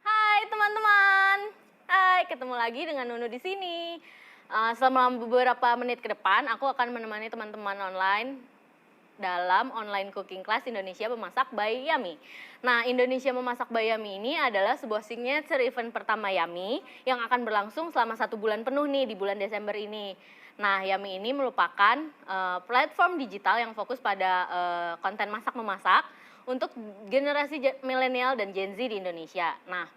Hai teman-teman, hai ketemu lagi dengan Nunu di sini. Selama beberapa menit ke depan, aku akan menemani teman-teman online dalam online cooking class Indonesia Memasak by Yummy. Nah, Indonesia Memasak by Yummy ini adalah sebuah signature event pertama Yummy yang akan berlangsung selama 1 bulan penuh nih di bulan Desember ini. Nah, Yummy ini merupakan platform digital yang fokus pada konten masak-memasak untuk generasi milenial dan Gen Z di Indonesia. Nah,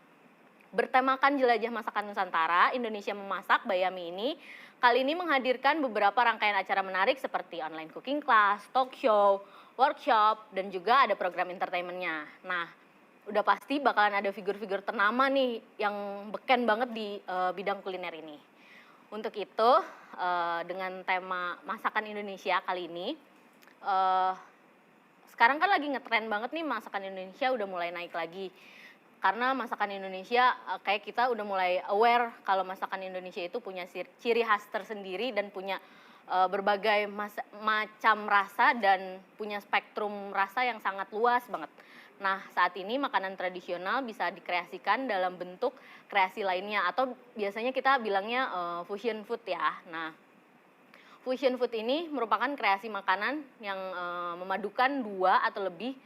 bertemakan jelajah masakan Nusantara, Indonesia Memasak by Yummy ini kali ini menghadirkan beberapa rangkaian acara menarik seperti online cooking class, talk show, workshop, dan juga ada program entertainment-nya. Nah, udah pasti bakalan ada figur-figur ternama nih yang beken banget di bidang kuliner ini. Untuk itu, dengan tema masakan Indonesia kali ini, sekarang kan lagi ngetren banget nih masakan Indonesia udah mulai naik lagi. Karena masakan Indonesia kayak kita udah mulai aware kalau masakan Indonesia itu punya ciri khas tersendiri dan punya berbagai macam rasa dan punya spektrum rasa yang sangat luas banget. Nah, saat ini makanan tradisional bisa dikreasikan dalam bentuk kreasi lainnya atau biasanya kita bilangnya fusion food ya. Nah, fusion food ini merupakan kreasi makanan yang memadukan 2 atau lebih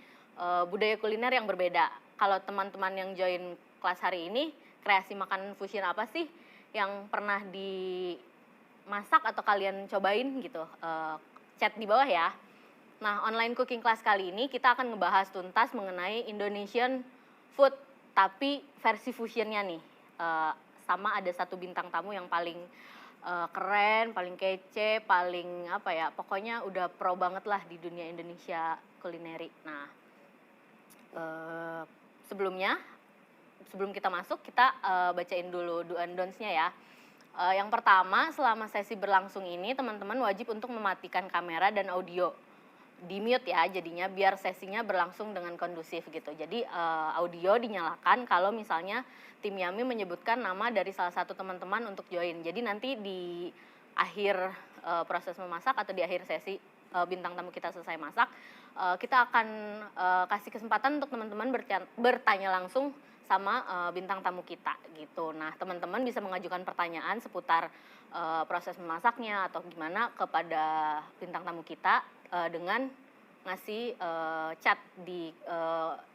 budaya kuliner yang berbeda. Kalau teman-teman yang join kelas hari ini, kreasi makanan fusion apa sih yang pernah dimasak atau kalian cobain gitu? Chat di bawah ya. Nah, online cooking class kali ini kita akan ngebahas tuntas mengenai Indonesian food, tapi versi fusionnya nih. Sama ada 1 bintang tamu yang paling keren, paling kece, paling apa ya, pokoknya udah pro banget lah di dunia Indonesia kulineri. Nah, sebelum kita masuk, kita bacain dulu do and don'ts-nya ya. Yang pertama, selama sesi berlangsung ini, teman-teman wajib untuk mematikan kamera dan audio. Di-mute ya jadinya, biar sesinya berlangsung dengan kondusif gitu. Jadi audio dinyalakan kalau misalnya tim Yummy menyebutkan nama dari salah satu teman-teman untuk join. Jadi nanti di akhir proses memasak atau di akhir sesi bintang tamu kita selesai masak, kita akan kasih kesempatan untuk teman-teman bertanya langsung sama bintang tamu kita gitu. Nah, teman-teman bisa mengajukan pertanyaan seputar proses memasaknya atau gimana kepada bintang tamu kita dengan ngasih chat di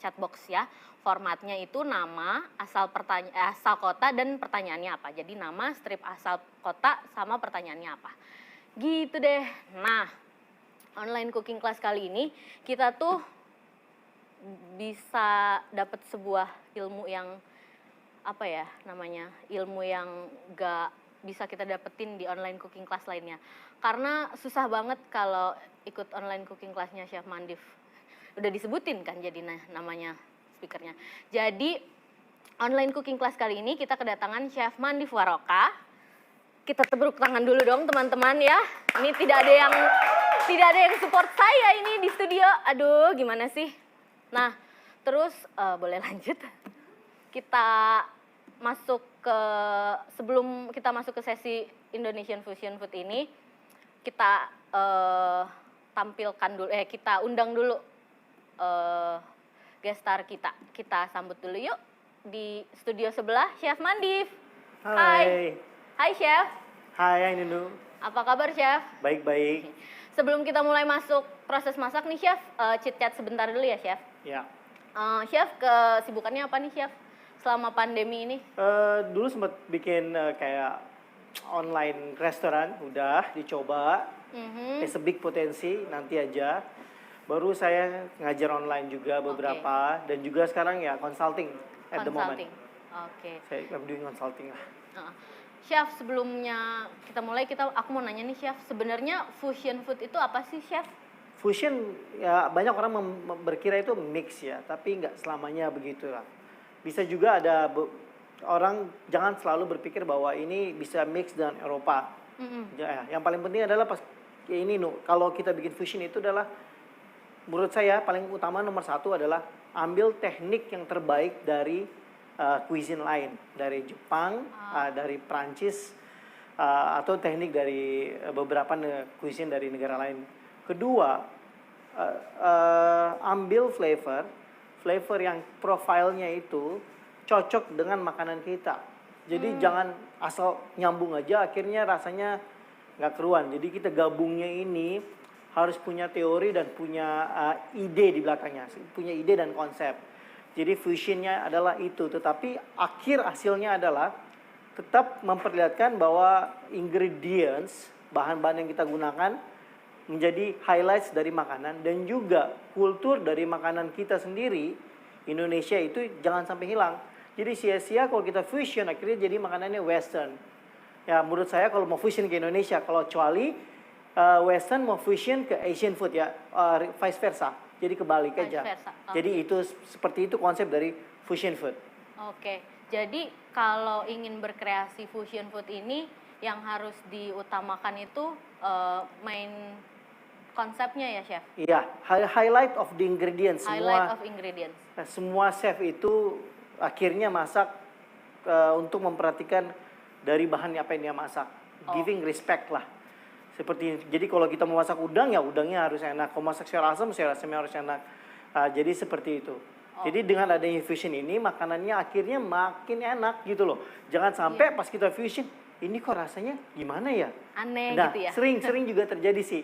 chat box ya. Formatnya itu nama, asal kota dan pertanyaannya apa. Jadi nama, strip asal kota sama pertanyaannya apa. Gitu deh. Nah, online cooking class kali ini kita tuh bisa dapat sebuah ilmu yang apa ya namanya, ilmu yang gak bisa kita dapetin di online cooking class lainnya. Karena susah banget kalau ikut online cooking classnya Chef Mandif. Udah disebutin kan jadi namanya speakernya. Jadi online cooking class kali ini kita kedatangan Chef Mandif Waroka. Kita tepuk tangan dulu dong teman-teman ya. Ini tidak ada yang support saya ini di studio. Aduh, gimana sih? Nah, terus boleh lanjut. Sebelum kita masuk ke sesi Indonesian Fusion Food ini, kita kita undang dulu guest star kita. Kita sambut dulu yuk di studio sebelah, Chef Mandif. Hai. Hai Chef. Hai Nunu. Apa kabar Chef? Baik-baik. Sebelum kita mulai masuk proses masak nih Chef, chit-chat sebentar dulu ya Chef. Ya. Chef, kesibukannya apa nih Chef selama pandemi ini? Dulu sempat bikin kayak online restoran udah dicoba. Mhm. It's a big potensi, nanti aja. Baru saya ngajar online juga beberapa dan juga sekarang ya consulting at the moment. Consulting. Oke. I'm doing consulting lah. Heeh. Chef, sebelumnya kita mulai, aku mau nanya nih Chef, sebenarnya fusion food itu apa sih Chef? Fusion ya banyak orang berkira itu mix ya, tapi nggak selamanya begitu lah. Bisa juga ada orang jangan selalu berpikir bahwa ini bisa mix dengan Eropa. Ya, yang paling penting adalah pas ya ini kalau kita bikin fusion itu adalah menurut saya paling utama nomor satu adalah ambil teknik yang terbaik dari cuisine lain, dari Jepang, dari Prancis, atau teknik dari beberapa cuisine dari negara lain. Kedua, ambil flavor yang profilnya itu cocok dengan makanan kita. Jadi jangan asal nyambung aja, akhirnya rasanya nggak keruan. Jadi kita gabungnya ini harus punya teori dan punya ide di belakangnya, punya ide dan konsep. Jadi fusionnya adalah itu, tetapi akhir hasilnya adalah tetap memperlihatkan bahwa ingredients, bahan-bahan yang kita gunakan menjadi highlights dari makanan dan juga kultur dari makanan kita sendiri, Indonesia itu jangan sampai hilang. Jadi sia-sia kalau kita fusion akhirnya jadi makanannya western. Ya menurut saya kalau mau fusion ke Indonesia, kalau kecuali western mau fusion ke Asian food ya, vice versa. Jadi kebalik aja. Jadi itu seperti itu konsep dari fusion food. Oke. Jadi kalau ingin berkreasi fusion food ini yang harus diutamakan itu main konsepnya ya Chef? Iya, highlight of the ingredients. Highlight of ingredients. Semua chef itu akhirnya masak untuk memperhatikan dari bahan apa yang dia masak. Giving respect lah. Seperti jadi kalau kita mau masak udang ya udangnya harus enak. Kalau masak sayur asamnya harus enak. Jadi seperti itu. Jadi dengan adanya fusion ini makanannya akhirnya makin enak gitu loh. Jangan sampai pas kita fusion ini kok rasanya gimana ya? Aneh Nah, gitu ya. Sering juga terjadi sih.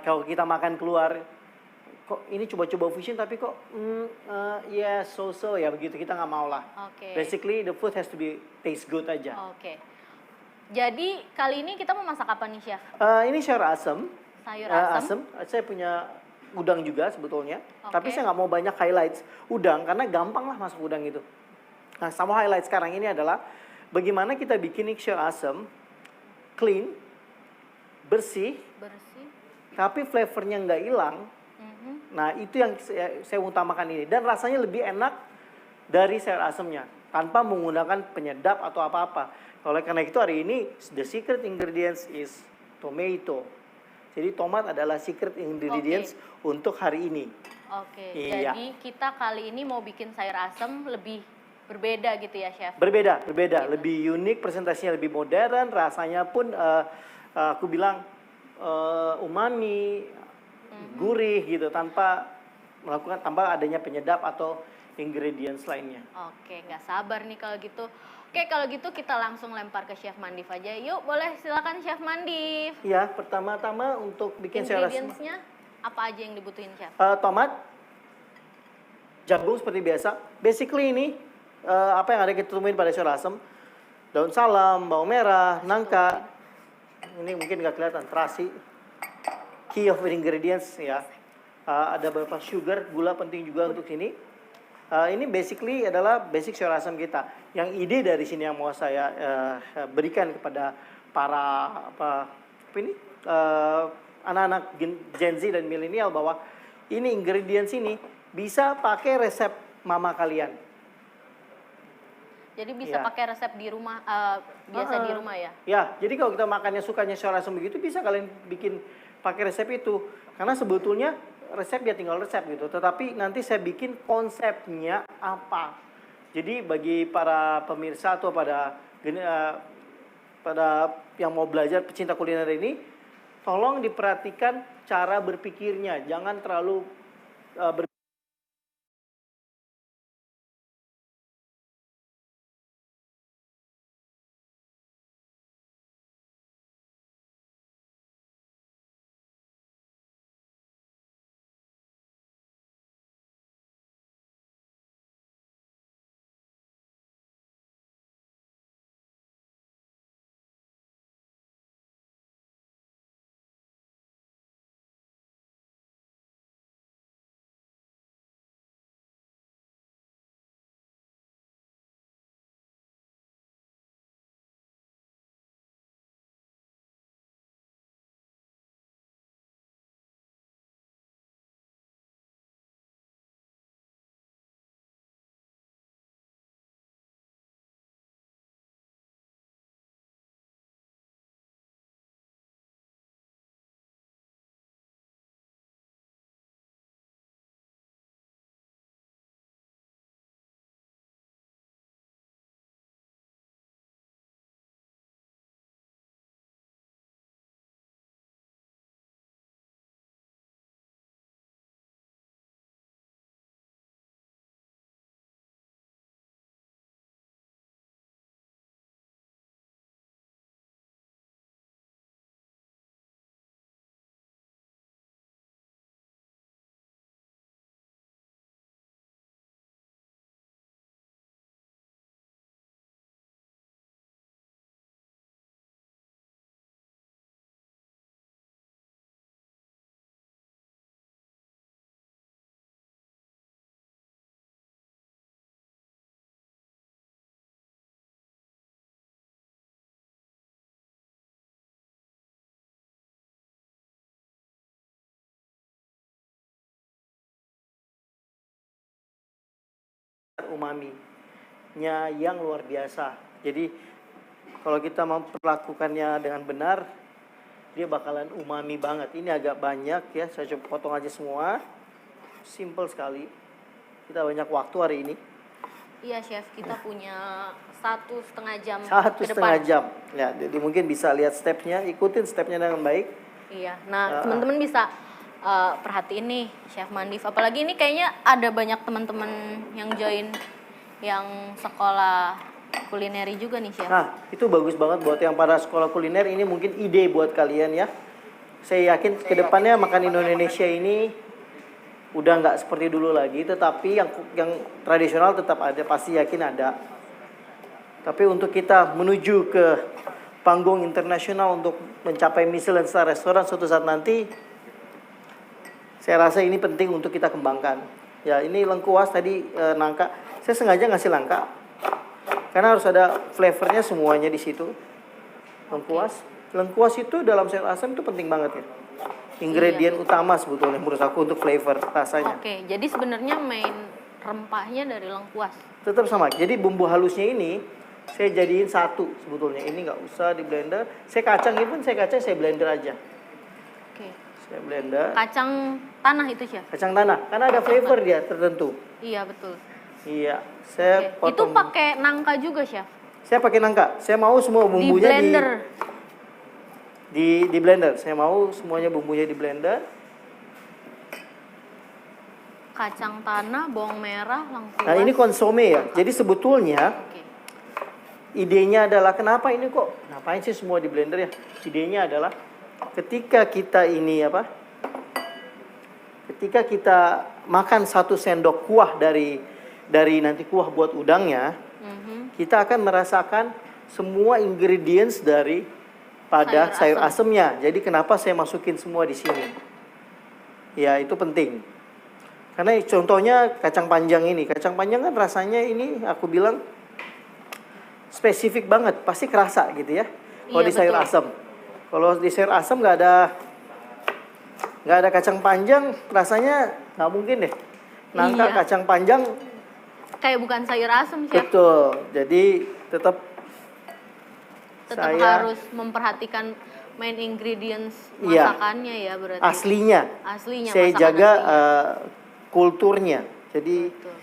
Kalau kita makan keluar kok ini coba-coba fusion tapi kok ya so-so ya begitu, kita nggak mau lah. Basically the food has to be taste good aja. Jadi kali ini kita mau masak apa nih Chef? Ini sayur asem. Sayur asem. Saya punya udang juga sebetulnya, tapi saya nggak mau banyak highlights udang karena gampang lah masak udang itu. Nah sama highlight sekarang ini adalah bagaimana kita bikin sayur asem clean, bersih, tapi flavornya nggak hilang. Nah itu yang saya utamakan ini dan rasanya lebih enak dari sayur asemnya tanpa menggunakan penyedap atau apa-apa. Oleh karena itu hari ini the secret ingredients is tomato. Jadi tomat adalah secret ingredients untuk hari ini. Iya. Jadi kita kali ini mau bikin sayur asem lebih berbeda gitu ya Chef? Berbeda. Gitu. Lebih unik, presentasinya lebih modern, rasanya pun aku bilang umami, gurih gitu tanpa adanya penyedap atau ingredients lainnya. Nggak sabar nih kalau gitu. Kalau gitu kita langsung lempar ke Chef Mandif aja. Yuk, boleh silakan Chef Mandif. Iya, pertama-tama untuk bikin sayur asem. Ingredients-nya apa aja yang dibutuhin Chef? Tomat, jagung seperti biasa. Basically ini apa yang ada kita temuin pada sayur asem. Daun salam, bawang merah, nangka. Ini mungkin nggak kelihatan, terasi. Key of ingredients ya. Ada beberapa sugar, gula penting juga untuk sini. Ini basically adalah basic sayur asam kita. Yang ide dari sini yang mau saya berikan kepada para anak-anak Gen Z dan milenial bahwa ini ingredients ini bisa pakai resep mama kalian. Jadi bisa pakai resep di rumah, biasa di rumah ya? Ya, jadi kalau kita makannya sukanya sayur asam begitu bisa kalian bikin pakai resep itu. Karena sebetulnya resep ya tinggal resep gitu. Tetapi nanti saya bikin konsepnya apa. Jadi bagi para pemirsa atau pada yang mau belajar pecinta kuliner ini, tolong diperhatikan cara berpikirnya. Jangan terlalu umaminya yang luar biasa. Jadi kalau kita memperlakukannya dengan benar, dia bakalan umami banget. Ini agak banyak ya, saya coba potong aja semua. Simple sekali. Kita banyak waktu hari ini. Iya chef, kita punya 1,5 jam Satu ke setengah depan. jam. Ya, jadi mungkin bisa lihat stepnya, ikutin stepnya dengan baik. Iya, nah teman-teman bisa perhatiin nih Chef Mandif. Apalagi ini kayaknya ada banyak teman-teman yang join yang sekolah kulineri juga nih Chef. Nah, itu bagus banget buat yang para sekolah kuliner. Ini mungkin ide buat kalian ya. Saya yakin kedepannya makan Indonesia ini udah nggak seperti dulu lagi, tetapi yang tradisional tetap ada, pasti yakin ada. Tapi untuk kita menuju ke panggung internasional untuk mencapai Michelin Star Restaurant suatu saat nanti, saya rasa ini penting untuk kita kembangkan. Ya, ini lengkuas tadi nangka. Saya sengaja ngasih nangka karena harus ada flavornya semuanya di situ. Lengkuas itu dalam sayur asam itu penting banget ya. Ingredient utama sebetulnya menurut aku untuk flavor rasanya. Oke, jadi sebenarnya main rempahnya dari lengkuas. Tetap sama. Jadi bumbu halusnya ini saya jadiin satu sebetulnya. Ini nggak usah di blender. Saya saya blender aja. Oke. Saya blender. Kacang tanah itu Chef? Kacang tanah. Karena ada flavor dia tertentu. Iya betul. Iya. Saya Oke. Itu potong. pakai nangka juga Chef? Saya pakai nangka. Saya mau semua Di bumbunya blender? di blender. Saya mau semuanya bumbunya di blender. Kacang tanah, bawang merah, lengkuas. Nah ini konsome ya. Jadi sebetulnya Oke. idenya adalah kenapa ini kok ngapain sih semua di blender ya? Idenya adalah ketika kita ketika kita makan 1 sendok kuah dari nanti kuah buat udangnya, kita akan merasakan semua ingredients pada sayur asemnya. Jadi kenapa saya masukin semua di sini? Ya itu penting. Karena contohnya kacang panjang ini. Kacang panjang kan rasanya ini aku bilang spesifik banget. Pasti kerasa gitu ya. Kalau Iya, di sayur betul. asem. Kalau di sayur asem nggak ada kacang panjang, rasanya nggak mungkin deh. Nangka Iya. kacang panjang. Kayak bukan sayur asem Chef. Betul. Jadi tetap saya harus memperhatikan main ingredients Iya. masakannya ya berarti. aslinya. Aslinya, Saya masakan jaga aslinya. kulturnya. Jadi Betul.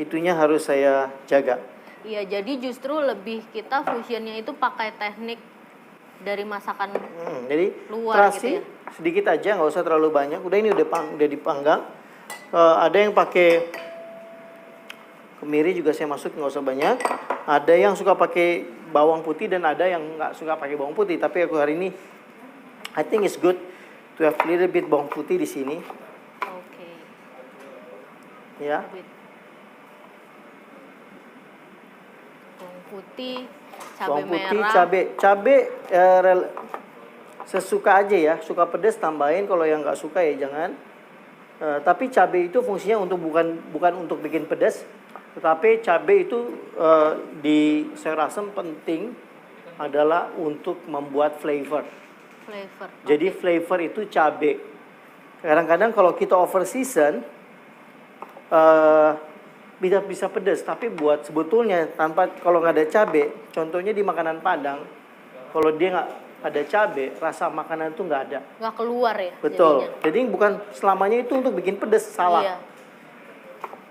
itunya harus saya jaga. Iya, jadi justru lebih kita fusionnya itu pakai teknik dari masakan Jadi luar terasi gitu ya. sedikit aja, nggak usah terlalu banyak. Udah ini udah dipanggang. Ada yang pakai kemiri juga saya masuk, nggak usah banyak. Ada yang suka pakai bawang putih dan ada yang nggak suka pakai bawang putih. Tapi aku hari ini I think it's good to have little bit bawang putih di sini. Oke. Ya. Bawang putih, cabai Bawang putih, merah. cabai sesuka aja ya. Suka pedas tambahin, kalau yang nggak suka ya jangan. Tapi cabai itu fungsinya bukan untuk bikin pedas, tetapi cabai itu di sayur asam penting adalah untuk membuat flavor. Flavor. Jadi flavor itu cabai. Kadang-kadang kalau kita over season bisa pedas, tapi buat sebetulnya kalau nggak ada cabai, contohnya di makanan Padang, kalau dia nggak ada cabai, rasa makanan itu nggak ada. Nggak keluar ya. Betul. Jadinya. Jadi bukan selamanya itu untuk bikin pedas, salah. Iya.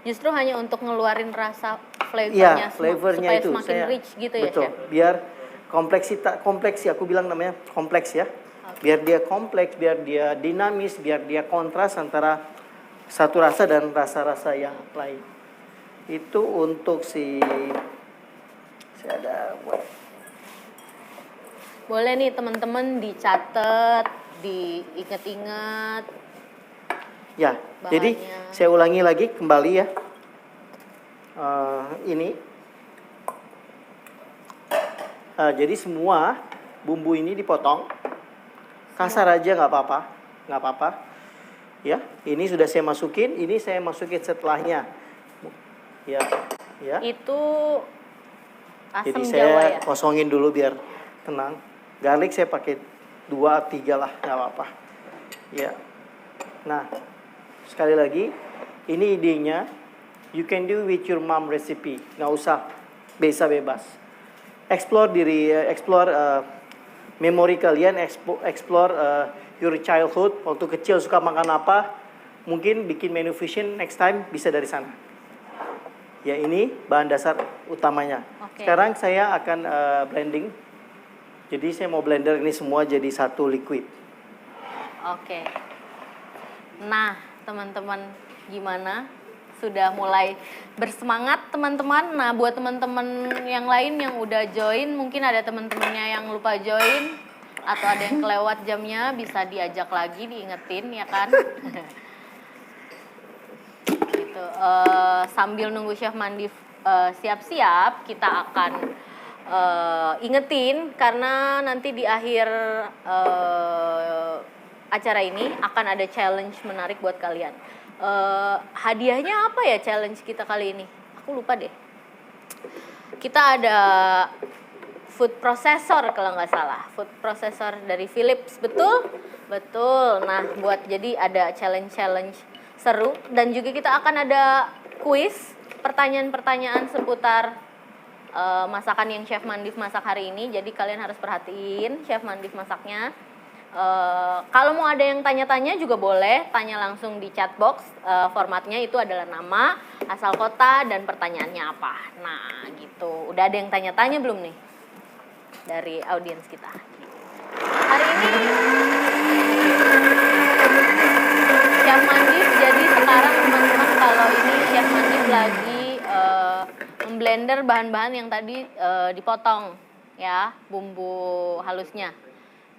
Justru hanya untuk ngeluarin rasa Iya, flavornya, flavornya supaya itu semakin rich gitu ya betul. Chef. Biar kompleks ya, aku bilang namanya kompleks ya. Biar dia kompleks, biar dia dinamis, biar dia kontras antara satu rasa dan rasa-rasa yang lain. Itu untuk saya ada Boleh nih teman-teman dicatat, diingat-ingat. ya. Jadi Bahannya. saya ulangi lagi kembali ya. Ini. Jadi semua bumbu ini dipotong. Kasar aja nggak apa-apa. Ya, ini sudah saya masukin. Ini saya masukin setelahnya. Ya. Itu asam Jadi Jawa saya ya. kosongin dulu biar tenang. Garlic saya pakai 2-3 lah, nggak apa-apa. Ya. Nah, sekali lagi, ini idenya You can do with your mom recipe. Nggak usah bebas. Explore memori kalian, explore your childhood. Waktu kecil suka makan apa? Mungkin bikin menu fusion next time bisa dari sana. Ya, ini bahan dasar utamanya. Oke. Sekarang saya akan blending. Jadi saya mau blender ini semua jadi satu liquid. Oke. Nah, teman-teman gimana? Sudah mulai bersemangat teman-teman. Nah, buat teman-teman yang lain yang udah join, mungkin ada teman-temannya yang lupa join atau ada yang kelewat jamnya, bisa diajak lagi, diingetin ya kan. Gitu. Sambil nunggu Chef Mandif siap-siap, kita akan ingetin karena nanti di akhir acara ini akan ada challenge menarik buat kalian. Hadiahnya apa ya challenge kita kali ini? Aku lupa deh. Kita ada food processor kalau nggak salah. Food processor dari Philips, betul? Betul. Nah, buat jadi ada challenge-challenge seru. Dan juga kita akan ada quiz, pertanyaan-pertanyaan seputar masakan yang Chef Mandif masak hari ini. Jadi kalian harus perhatiin Chef Mandif masaknya. Kalau mau ada yang tanya-tanya juga boleh, tanya langsung di chat box. Formatnya itu adalah nama, asal kota, dan pertanyaannya apa. Nah, gitu. Udah ada yang tanya-tanya belum nih dari audiens kita? Hari ini Chef Mandif, jadi sekarang teman-teman kalau ini Chef Mandif lagi memblender bahan-bahan yang tadi dipotong ya, bumbu halusnya.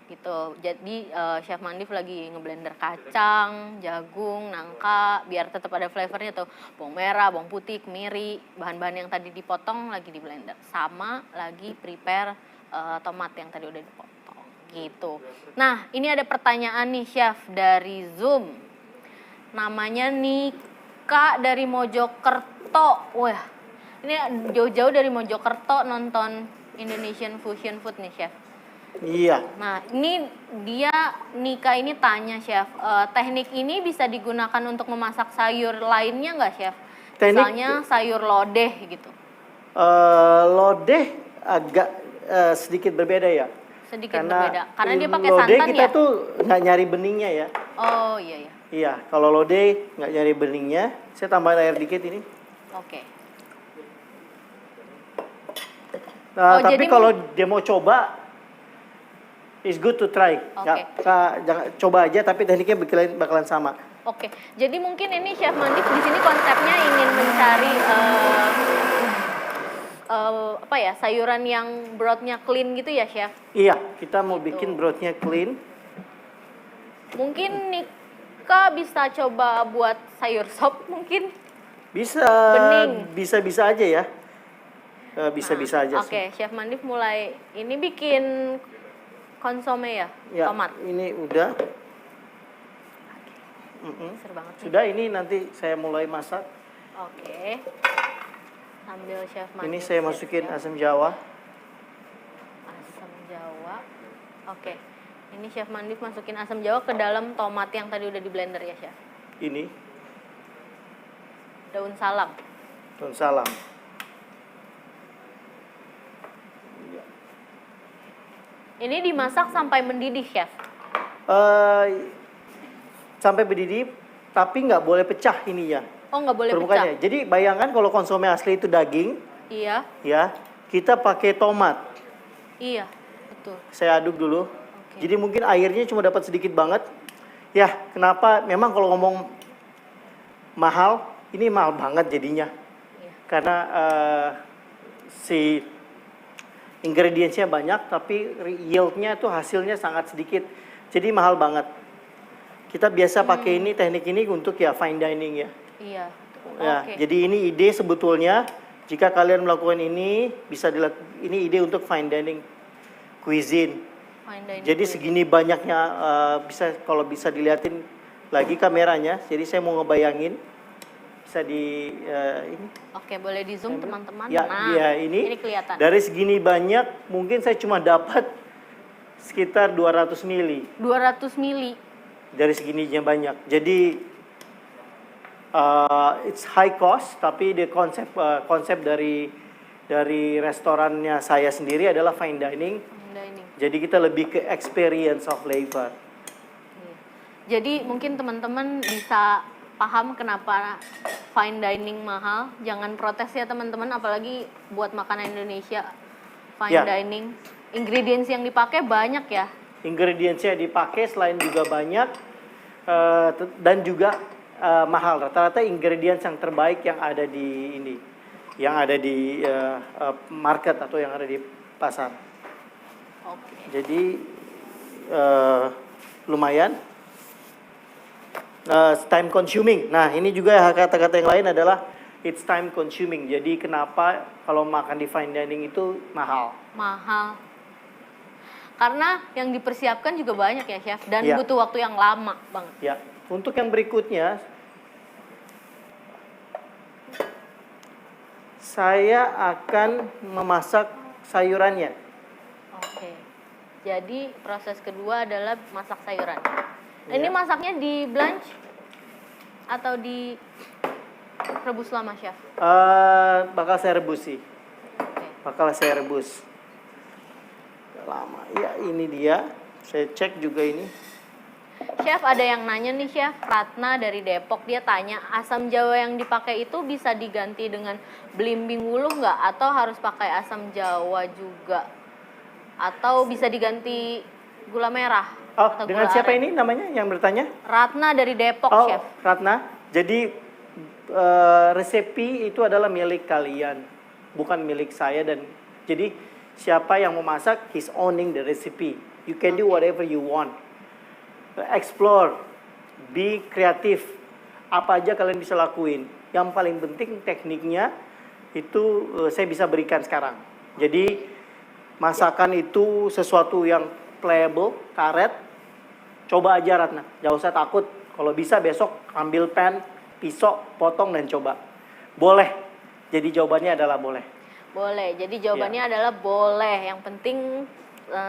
Gitu. Jadi Chef Mandif lagi ngeblender kacang, jagung, nangka biar tetap ada flavornya tuh. Bawang merah, bawang putih, kemiri, bahan-bahan yang tadi dipotong lagi di blender. Sama lagi prepare tomat yang tadi udah dipotong. Gitu. Nah, ini ada pertanyaan nih Chef dari Zoom. Namanya Nika dari Mojokerto. Wah, ini jauh-jauh dari Mojokerto nonton Indonesian Fusion Food nih Chef. Iya. Nah, ini dia Nika ini tanya Chef, teknik ini bisa digunakan untuk memasak sayur lainnya nggak Chef? Misalnya sayur lodeh gitu. Lodeh agak sedikit berbeda ya. Sedikit berbeda, karena dia pakai lodeh santan kita ya? tuh nggak nyari beningnya ya. Oh iya. Iya, kalau lodeh nggak nyari beningnya. Saya tambahin air dikit ini. Oke. Nah, Oh, tapi jadi kalau dia mau coba, it's good to try. Oke. Jangan coba aja, tapi tekniknya bakalan sama. Oke, jadi mungkin ini Chef Mandif di sini konsepnya ingin mencari apa ya, sayuran yang brothnya clean gitu ya Chef? Iya, kita mau bikin brothnya clean. Mungkin Nika bisa coba buat sayur sop mungkin? Bisa, Bening. bisa aja ya. Bisa aja sih. Oke, Chef Mandif mulai ini bikin konsome ya, Ya, tomat. ini udah. Seru banget nih. Sudah, ini nanti saya mulai masak. Oke. Sambil Chef Mandif. Ini saya masukin asam jawa. Asam jawa. Oke. Ini Chef Mandif masukin asam jawa ke dalam tomat yang tadi udah di blender ya, Chef. Ini Daun salam. daun salam. Ini dimasak sampai mendidih, Chef. Sampai mendidih, tapi nggak boleh pecah ininya. Oh, nggak boleh Permukaannya. pecah. Jadi bayangkan kalau konsumsi asli itu daging, Iya. ya, kita pakai tomat. Iya, betul. Saya aduk dulu. Jadi mungkin airnya cuma dapat sedikit banget. Ya, kenapa? Memang kalau ngomong mahal, ini mahal banget jadinya. Iya. Karena si ingredientsnya banyak, tapi yieldnya tuh hasilnya sangat sedikit. Jadi mahal banget. Kita biasa pakai ini, teknik ini untuk ya fine dining ya. Iya. Ya, Oke. jadi ini ide sebetulnya jika kalian melakukan ini ini ide untuk fine dining cuisine. Fine dining Jadi cuisine. segini banyaknya kalau bisa dilihatin lagi kameranya. Jadi saya mau ngebayangin bisa di ini. Oke, boleh di zoom teman-teman. Ya, Nah, dia ini kelihatan. dari segini banyak mungkin saya cuma dapat sekitar 200 mili 200 mili. dari segininya banyak. Jadi It's high cost, tapi konsep dari restorannya saya sendiri adalah fine dining. Dining. Jadi kita lebih ke experience of flavor. Iya. Jadi mungkin teman-teman bisa paham kenapa fine dining mahal. Jangan protes ya teman-teman, apalagi buat makanan Indonesia fine Ya. dining. Ingredients yang dipakai banyak ya. Ingredientsnya dipakai selain juga banyak dan juga mahal. Rata-rata ingredients yang terbaik yang ada di ini, yang ada di market atau yang ada di pasar. Oke. Jadi lumayan. Time consuming. Nah, ini juga kata-kata yang lain adalah it's time consuming. Jadi kenapa kalau makan di fine dining itu mahal? Mahal. Karena yang dipersiapkan juga banyak ya, Chef, dan Ya. butuh waktu yang lama banget. Ya, untuk yang berikutnya saya akan memasak sayurannya. Oke. Jadi proses kedua adalah masak sayuran. Iya. Ini masaknya di blanch atau di rebus lama, Chef? Bakal saya rebus sih. Oke. Bakal saya rebus. Lama. Ya, ini dia. Saya cek juga ini. Chef, ada yang nanya nih, Chef. Ratna dari Depok, dia tanya, asam jawa yang dipakai itu bisa diganti dengan belimbing wuluh nggak? Atau harus pakai asam jawa juga? Atau bisa diganti gula merah? Oh, atau dengan gula siapa aren? ini namanya yang bertanya? Ratna dari Depok, Oh, Chef. Ratna. Jadi resepi itu adalah milik kalian, bukan milik saya. Dan jadi siapa yang memasak, he's owning the recipe. You can do whatever you want. Explore, be kreatif. Apa aja kalian bisa lakuin. Yang paling penting tekniknya itu saya bisa berikan sekarang. Jadi masakan itu sesuatu yang playable, karet. Coba aja Ratna, gak usah takut. Kalau bisa besok ambil pen, pisau, potong dan coba. Boleh. Jadi jawabannya adalah boleh. Boleh. Jadi jawabannya adalah boleh. Yang penting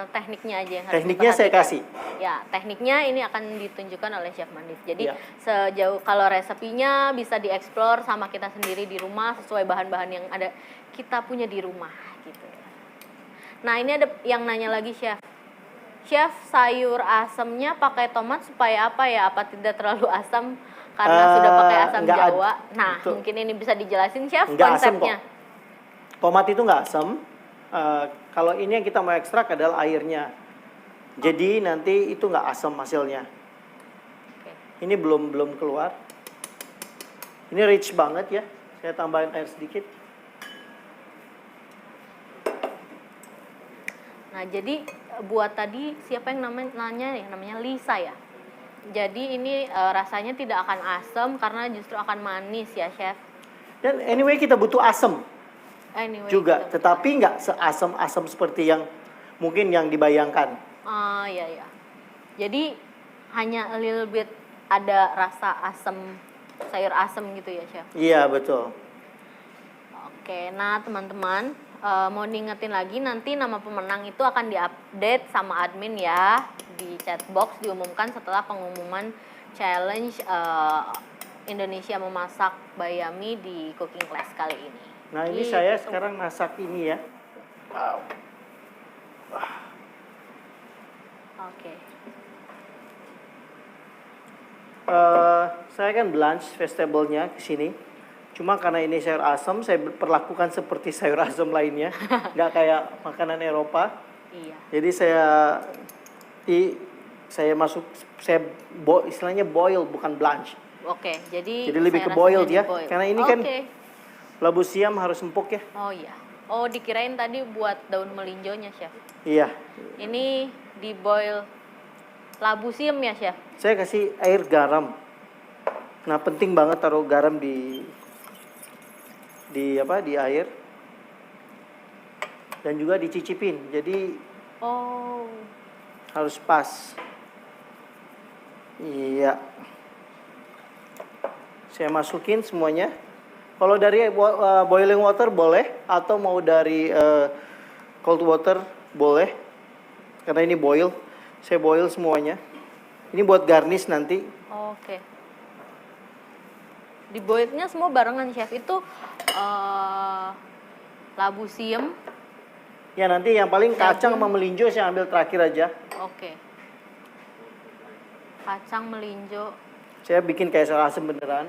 tekniknya aja yang harus Tekniknya saya diperhatikan. kasih. Ya, tekniknya ini akan ditunjukkan oleh Chef Mandif. Jadi Ya. sejauh kalau resepinya bisa dieksplor sama kita sendiri di rumah sesuai bahan-bahan yang ada kita punya di rumah gitu. Nah, ini ada yang nanya lagi, Chef. Chef, sayur asamnya pakai tomat supaya apa ya? Apa tidak terlalu asam karena sudah pakai asam nggak ad- Jawa? Nah, Betul. mungkin ini bisa dijelasin, Chef, Nggak asam konsepnya. Tomat itu nggak asam. Kalau ini yang kita mau ekstrak adalah airnya. Jadi nanti itu nggak asam hasilnya. Oke. Ini belum keluar. Ini rich banget ya. Saya tambahin air sedikit. Nah, jadi buat tadi siapa yang nanya ya? Namanya Lisa ya. Jadi ini rasanya tidak akan asam karena justru akan manis ya, Chef. Dan anyway kita butuh asam Anyway, juga, kita tetapi nggak seasam-asam seperti yang mungkin yang dibayangkan. iya ya. Jadi hanya a little bit ada rasa asam, sayur asam gitu ya, Chef. Iya betul. Oke, nah teman-teman mau diingetin lagi nanti nama pemenang itu akan diupdate sama admin ya di chat box, diumumkan setelah pengumuman challenge Indonesia Memasak by Yami di Cooking Class kali ini. Nah ini Gitu. saya sekarang masak ini ya. Wow. Oke. Saya kan blanch vegetable-nya ke sini. Cuma karena ini sayur asam, saya perlakukan seperti sayur asam lainnya, nggak kayak makanan Eropa. Iya. Jadi istilahnya boil bukan blanch. Oke, jadi Lebih ke saya boiled rasanya ya, di-boil. karena ini kan Oke. labu siam harus empuk ya. Oh iya. Oh, dikirain tadi buat daun melinjonya, Chef. Iya. Ini di boil labu siam ya, Chef? Saya kasih air garam. Nah penting banget taruh garam di air. Dan juga dicicipin. Jadi Oh. harus pas. Iya. Saya masukin semuanya. Kalau dari boiling water boleh, atau mau dari cold water boleh. Karena ini boil, saya boil semuanya. Ini buat garnish nanti. Oke. Di boilnya semua barengan chef. Itu labu siam. Ya nanti yang paling kacang Jagung. sama melinjo saya ambil terakhir aja. Oke. Kacang, melinjo. Saya bikin kayak sayur asem beneran.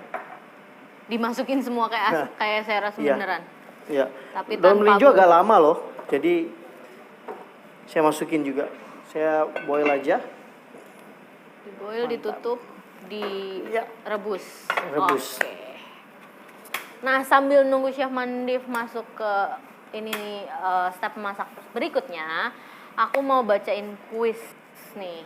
Dimasukin semua kayak sayur asem Iya. beneran. Ya. Tapi Daun tanpa melinjo bumbu. agak lama loh. Jadi saya masukin juga. Saya boil aja. Di boil, ditutup, Ya. direbus. Rebus. Oke. Nah, sambil nunggu Chef Mandif masuk ke ini nih, step masak berikutnya, aku mau bacain kuis nih.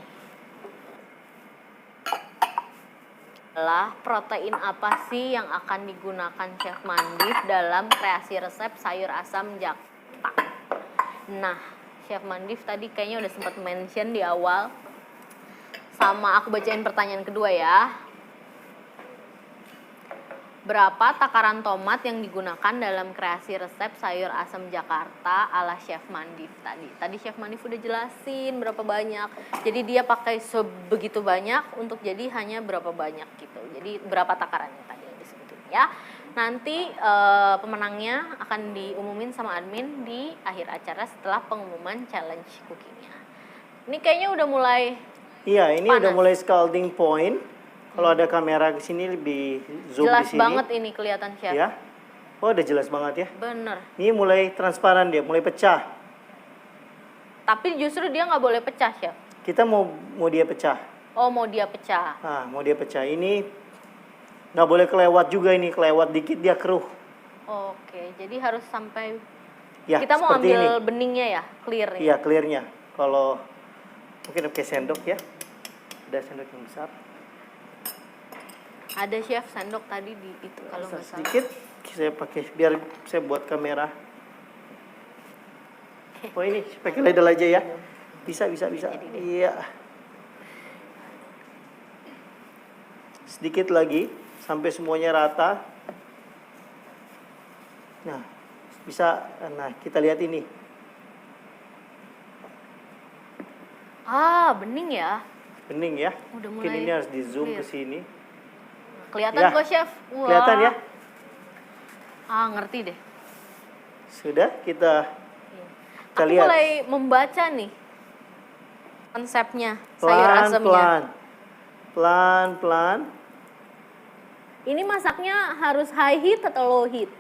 Adalah protein apa sih yang akan digunakan Chef Mandif dalam kreasi resep sayur asam Jakarta? Nah, Chef Mandif tadi kayaknya udah sempat mention di awal. Sama aku bacain pertanyaan kedua ya. Berapa takaran tomat yang digunakan dalam kreasi resep sayur asam Jakarta ala Chef Mandif tadi? Tadi Chef Mandif udah jelasin berapa banyak. Jadi dia pakai sebegitu banyak untuk jadi hanya berapa banyak gitu. Jadi berapa takarannya tadi yang disebutin ya. Nanti pemenangnya akan diumumin sama admin di akhir acara setelah pengumuman challenge cookingnya. Ini kayaknya udah mulai Iya, ini panas. udah mulai scalding point. Kalau ada kamera ke sini lebih zoom Jelas di sini. banget ini kelihatan Chef. Ya. Oh, udah jelas banget ya. Bener. Ini mulai transparan dia, mulai pecah. Tapi justru dia nggak boleh pecah Chef. Kita mau dia pecah. Oh, mau dia pecah. Nah, mau dia pecah. Ini nggak boleh kelewat juga ini. Kelewat dikit dia keruh. Oke, jadi harus sampai Ya, kita mau seperti ambil ini. beningnya ya, clear Iya, clearnya. Kalau mungkin pakai sendok ya. Ada sendok yang besar. Ada Chef sendok tadi di itu kalau nggak salah. Sedikit saya pakai biar saya buat kamera. Oh ini pakai ladle aja ya. Bisa. Iya. Sedikit lagi sampai semuanya rata. Nah, bisa. Nah, kita lihat ini. Ah, bening ya. Bening ya. Udah Mungkin mulai ini harus di zoom clear. ke sini. Kelihatan Ya. kok Chef. Wah. Kelihatan ya? Ah, ngerti deh. Sudah kita Aku lihat. mulai membaca nih konsepnya sayur asemnya. Pelan-pelan. Ini masaknya harus high heat atau low heat?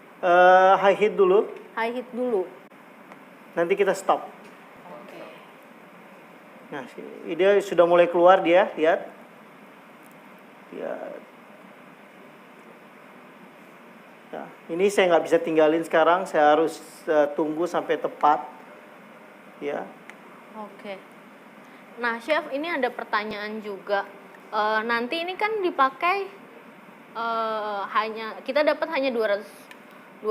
High heat dulu. High heat dulu. Nanti kita stop. Oke. Nah, dia sudah mulai keluar dia, lihat. Lihat. Nah, ini saya nggak bisa tinggalin sekarang, saya harus tunggu sampai tepat. Ya. Oke. Nah, Chef, ini ada pertanyaan juga. Nanti ini kan dipakai kita dapat hanya 200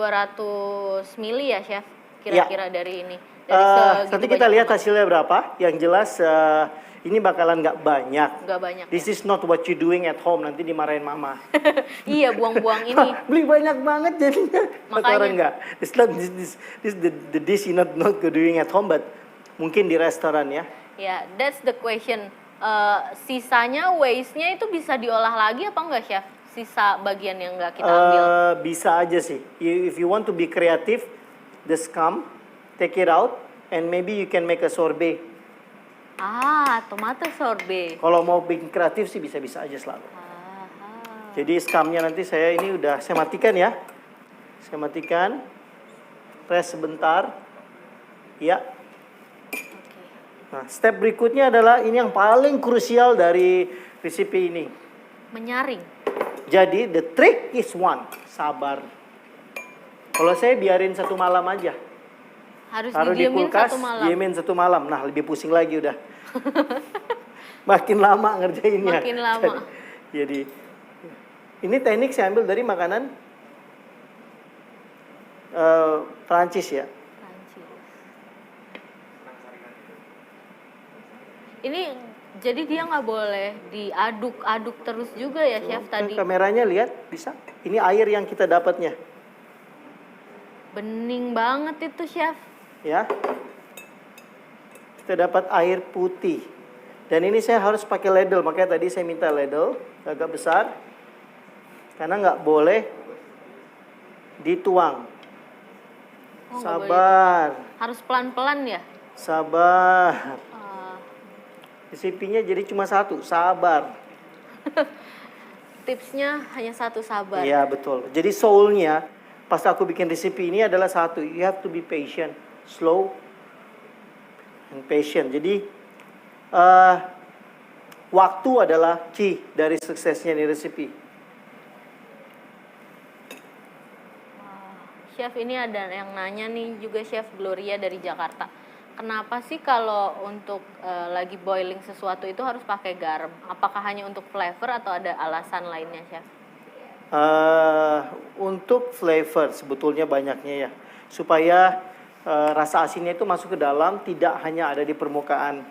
mili ya, Chef. Kira-kira dari ini. Dari segitu Nanti kita banyak lihat tomat. hasilnya berapa. Yang jelas ini bakalan nggak banyak. Nggak banyak. This is not what you doing at home, nanti dimarahin mama. Iya, buang-buang ini. Beli banyak banget jadinya. Makanya. Orang enggak. It's not this the dish you not doing at home, but mungkin di restoran ya. Ya, that's the question. Sisanya, waste-nya itu bisa diolah lagi apa enggak, Chef? Sisa bagian yang nggak kita ambil. Bisa aja sih. If you want to be creative, the scum, take it out, and maybe you can make a sorbet. Ah, tomato sorbet. Kalau mau bikin kreatif sih bisa-bisa aja selalu. Aha. Jadi scumnya nanti saya matikan ya. Saya matikan. Rest sebentar. Ya. Nah, step berikutnya adalah ini yang paling krusial dari resipi ini. Menyaring. Jadi the trick is one, sabar. Kalau saya biarin 1 malam aja. Harus Taruh di didiemin kulkas, 1 malam. diemin 1 malam. Nah, lebih pusing lagi udah. Makin lama ngerjainnya. Makin lama. Jadi ini teknik saya ambil dari makanan Prancis ya. Prancis. Ini jadi dia nggak boleh diaduk-aduk terus juga ya, Chef, tadi. Kameranya lihat, bisa. Ini air yang kita dapatnya. Bening banget itu, Chef. Ya. Kita dapat air putih. Dan ini saya harus pakai ladle, makanya tadi saya minta ladle agak besar. Karena nggak boleh dituang. Oh, nggak boleh Sabar, Harus pelan-pelan ya? sabar. Eh, Resipinya jadi cuma satu, sabar. tipsnya hanya satu, sabar. Iya betul. Jadi soulnya pas aku bikin resipi ini adalah satu, you have to be patient, slow and patient. Jadi waktu adalah key dari suksesnya di resipi. Chef, ini ada yang nanya nih juga, Chef Gloria dari Jakarta. Kenapa sih kalau untuk lagi boiling sesuatu itu harus pakai garam? Apakah hanya untuk flavor atau ada alasan lainnya, Chef? Untuk flavor sebetulnya banyaknya ya, supaya rasa asinnya itu masuk ke dalam, tidak hanya ada di permukaan.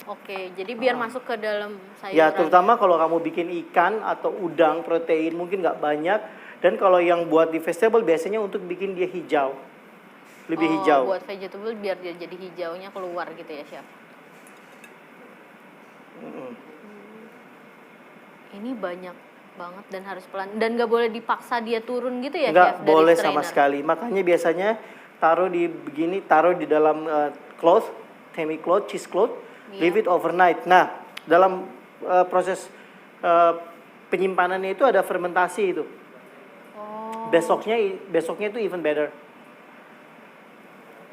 Oke, jadi biar masuk ke dalam sayuran. Ya, terutama kalau kamu bikin ikan atau udang, protein mungkin nggak banyak. Dan kalau yang buat di vegetable biasanya untuk bikin dia hijau, lebih hijau. Buat vegetable biar dia jadi hijaunya keluar gitu ya, Chef? Ini banyak banget dan harus pelan. Dan nggak boleh dipaksa dia turun gitu ya, Nggak Chef? Dari boleh strainer? sama sekali. Makanya biasanya taruh di dalam cloth, semi cloth, cheese cloth, leave it overnight. Nah, dalam proses penyimpanannya itu ada fermentasi itu. Oh. Besoknya itu even better.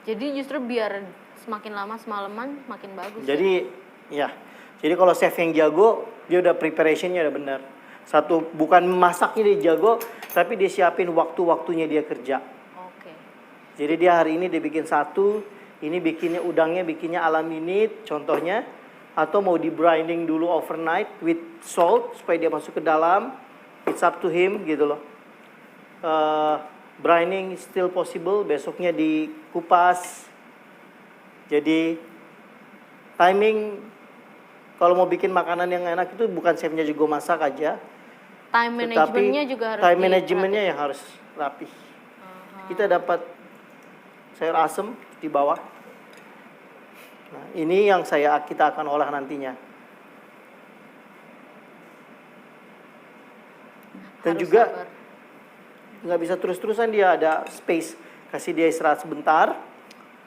Jadi justru biar semakin lama semalaman makin bagus. Jadi ya. Jadi kalau chef yang jago, dia udah preparationnya udah benar. Satu, bukan masaknya dia jago, tapi dia siapin waktu-waktunya dia kerja. Oke. Jadi dia hari ini dia bikin satu, ini bikinnya udangnya bikinnya ala minute contohnya, atau mau di brining dulu overnight with salt supaya dia masuk ke dalam. It's up to him gitu loh. Brining still possible, besoknya dikupas. Jadi timing kalau mau bikin makanan yang enak itu bukan chefnya juga masak aja. Time managementnya juga harus time managementnya yang harus rapi. Kita dapat sayur asem di bawah. Nah, ini yang kita akan olah nantinya. Dan Harus juga sabar. nggak bisa terus-terusan, dia ada space. Kasih dia istirahat sebentar,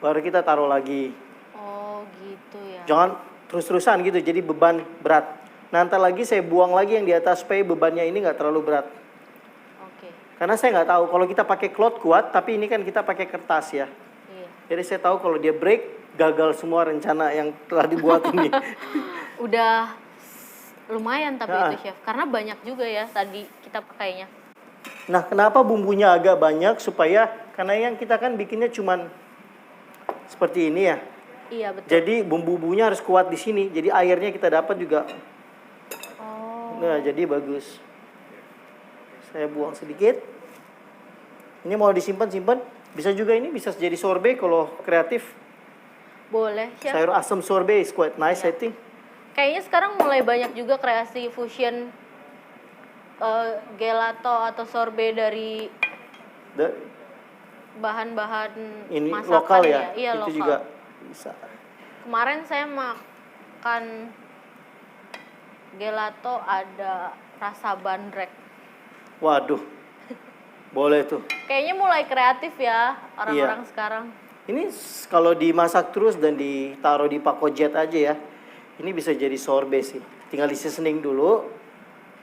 baru kita taruh lagi. Oh gitu ya. Jangan terus-terusan gitu, jadi beban berat. Nanti lagi saya buang lagi yang di atas supaya bebannya ini nggak terlalu berat. Oke. Karena saya nggak tahu kalau kita pakai cloth kuat, tapi ini kan kita pakai kertas ya. Iya. Jadi saya tahu kalau dia break, gagal semua rencana yang telah dibuat ini. Udah lumayan tapi Nah. itu, Chef. Karena banyak juga ya tadi kita pakainya. Nah, kenapa bumbunya agak banyak? Karena yang kita kan bikinnya cuman seperti ini ya. Iya betul. Jadi bumbu-bumbunya harus kuat di sini. Jadi airnya kita dapat juga. Oh. Nah, jadi bagus. Saya buang sedikit. Ini mau disimpan-simpan. Bisa juga ini bisa jadi sorbet kalau kreatif. Boleh, Chef. Sayur asam sorbet is quite nice, I think. Kayaknya sekarang mulai banyak juga kreasi fusion gelato atau sorbet dari bahan-bahan Ini masakan lokal ya. Iya, Itu lokal. juga bisa. Kemarin saya makan gelato ada rasa bandrek. Waduh. Boleh tuh. Kayaknya mulai kreatif ya orang-orang Iya. sekarang. Ini kalau dimasak terus dan ditaruh di pakojet aja ya. Ini bisa jadi sorbet sih. Tinggal di seasoning dulu,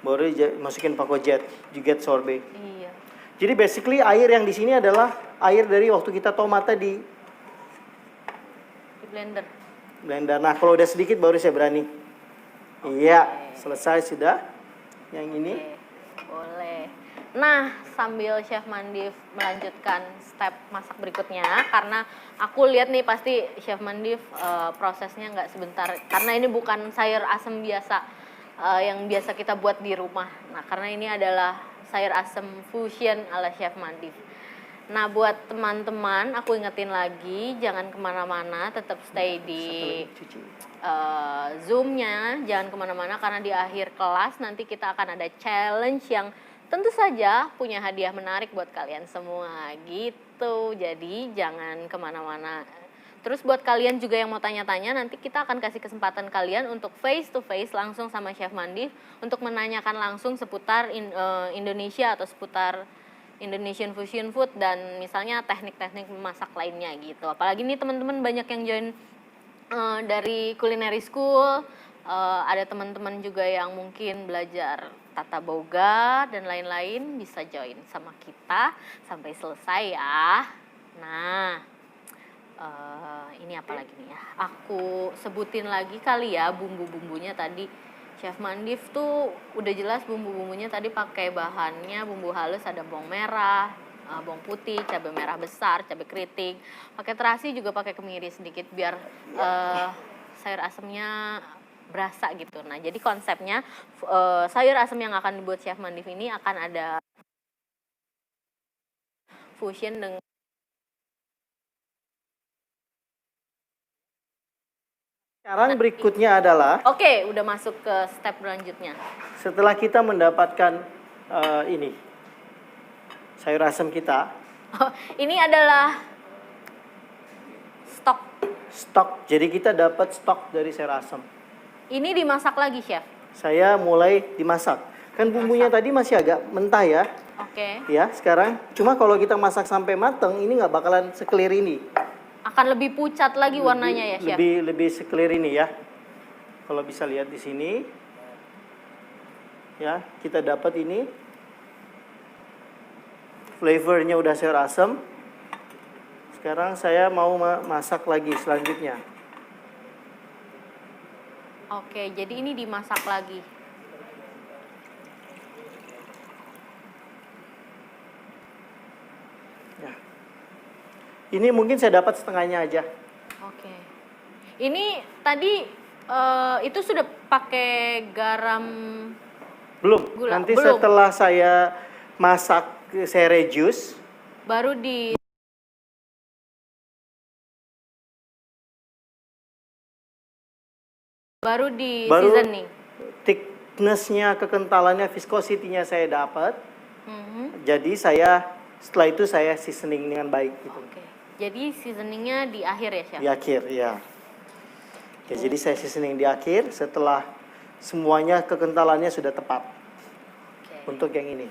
baru masukin pakojet, you get sorbet. Iya. Jadi basically air yang di sini adalah air dari waktu kita tomatnya di Di blender. blender. Nah, kalau udah sedikit baru saya berani. Iya, selesai sudah. Yang ini. Oke, boleh. Nah, sambil Chef Mandif melanjutkan step masak berikutnya, karena aku lihat nih pasti Chef Mandif prosesnya nggak sebentar, karena ini bukan sayur asem biasa yang biasa kita buat di rumah. Nah, karena ini adalah sayur asem fusion ala Chef Mandif. Nah, buat teman-teman, aku ingetin lagi, jangan kemana-mana, tetap stay di Zoom-nya, jangan kemana-mana karena di akhir kelas nanti kita akan ada challenge yang tentu saja punya hadiah menarik buat kalian semua gitu. Jadi jangan kemana-mana. Terus buat kalian juga yang mau tanya-tanya, nanti kita akan kasih kesempatan kalian untuk face to face langsung sama Chef Mandif untuk menanyakan langsung seputar Indonesia atau seputar Indonesian fusion food dan misalnya teknik-teknik memasak lainnya gitu. Apalagi nih teman-teman banyak yang join dari culinary school, ada teman-teman juga yang mungkin belajar tata boga dan lain-lain, bisa join sama kita sampai selesai ya. Nah, ini apa lagi nih ya? Aku sebutin lagi kali ya bumbu-bumbunya tadi. Chef Mandif tuh udah jelas bumbu-bumbunya tadi pakai bahannya bumbu halus, ada bawang merah, bawang putih, cabai merah besar, cabai keriting. Pakai terasi juga pakai kemiri sedikit biar sayur asemnya berasa gitu. Nah, jadi konsepnya sayur asem yang akan dibuat Chef Mandif ini akan ada fusion dengan Sekarang berikutnya adalah Oke, udah masuk ke step berlanjutnya. setelah kita mendapatkan ini sayur asam kita, Ini adalah stok. stok. Jadi kita dapat stok dari sayur asam. Ini dimasak lagi, Chef? Saya mulai dimasak. Kan bumbunya tadi masih agak mentah ya. Oke. Ya, sekarang cuma kalau kita masak sampai mateng, ini nggak bakalan seklir ini. Akan lebih pucat lagi warnanya ya, Chef? Lebih seklir ini ya. Kalau bisa lihat di sini. Ya, kita dapat ini. Flavornya udah sayur asam. Sekarang saya mau masak lagi selanjutnya. Oke, jadi ini dimasak lagi. Ya. Ini mungkin saya dapat setengahnya aja. Oke. Ini tadi itu sudah pakai garam Belum. gula? Nanti Belum. setelah saya masak, saya reduce. Baru di seasoning. Thickness-nya, kekentalannya, viscosity-nya saya dapat. Mhm. Jadi setelah itu saya seasoning dengan baik gitu. Oke. Jadi seasoningnya di akhir ya, Chef? Di akhir, ya. Ya, jadi saya seasoning di akhir setelah semuanya kekentalannya sudah tepat Oke. untuk yang ini,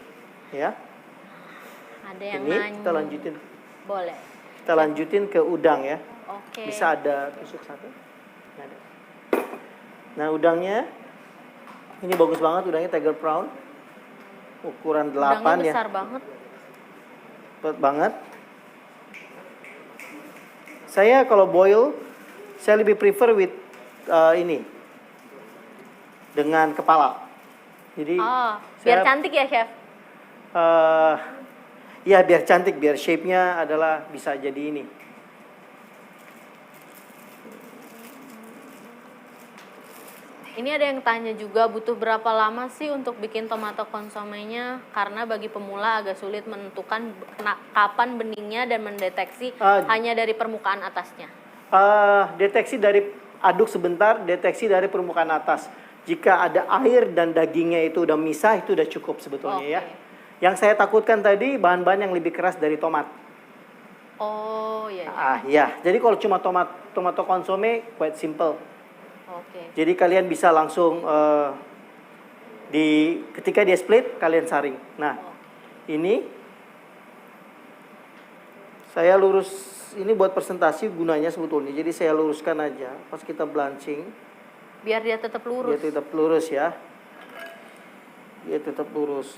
ya. Ada yang Ini nanya. kita lanjutin. Boleh. Kita lanjutin ke udang ya. Oke. Bisa ada tusuk satu. Nggak ada. Nah, udangnya ini bagus banget, udangnya Tiger Prawn. Ukuran 8 Udangnya ya. besar banget. Berat banget. Saya kalau boil, saya lebih prefer with ini dengan kepala. Jadi biar saya, cantik ya, Chef? ya biar cantik, biar shape-nya adalah bisa jadi ini. Ini ada yang tanya juga, butuh berapa lama sih untuk bikin tomato konsomenya? Karena bagi pemula agak sulit menentukan kapan beningnya dan mendeteksi hanya dari permukaan atasnya. Deteksi dari aduk sebentar, deteksi dari permukaan atas. Jika ada air dan dagingnya itu udah misah, itu udah cukup sebetulnya ya. Yang saya takutkan tadi bahan-bahan yang lebih keras dari tomat. Oh iya. Ya. Jadi kalau cuma tomato konsome, quite simple. Oke. Jadi kalian bisa langsung ketika dia split kalian saring. Nah, ini saya lurus, ini buat presentasi gunanya sebetulnya. Jadi saya luruskan aja pas kita blanching. Biar dia tetap lurus. Dia tetap lurus ya. Dia tetap lurus.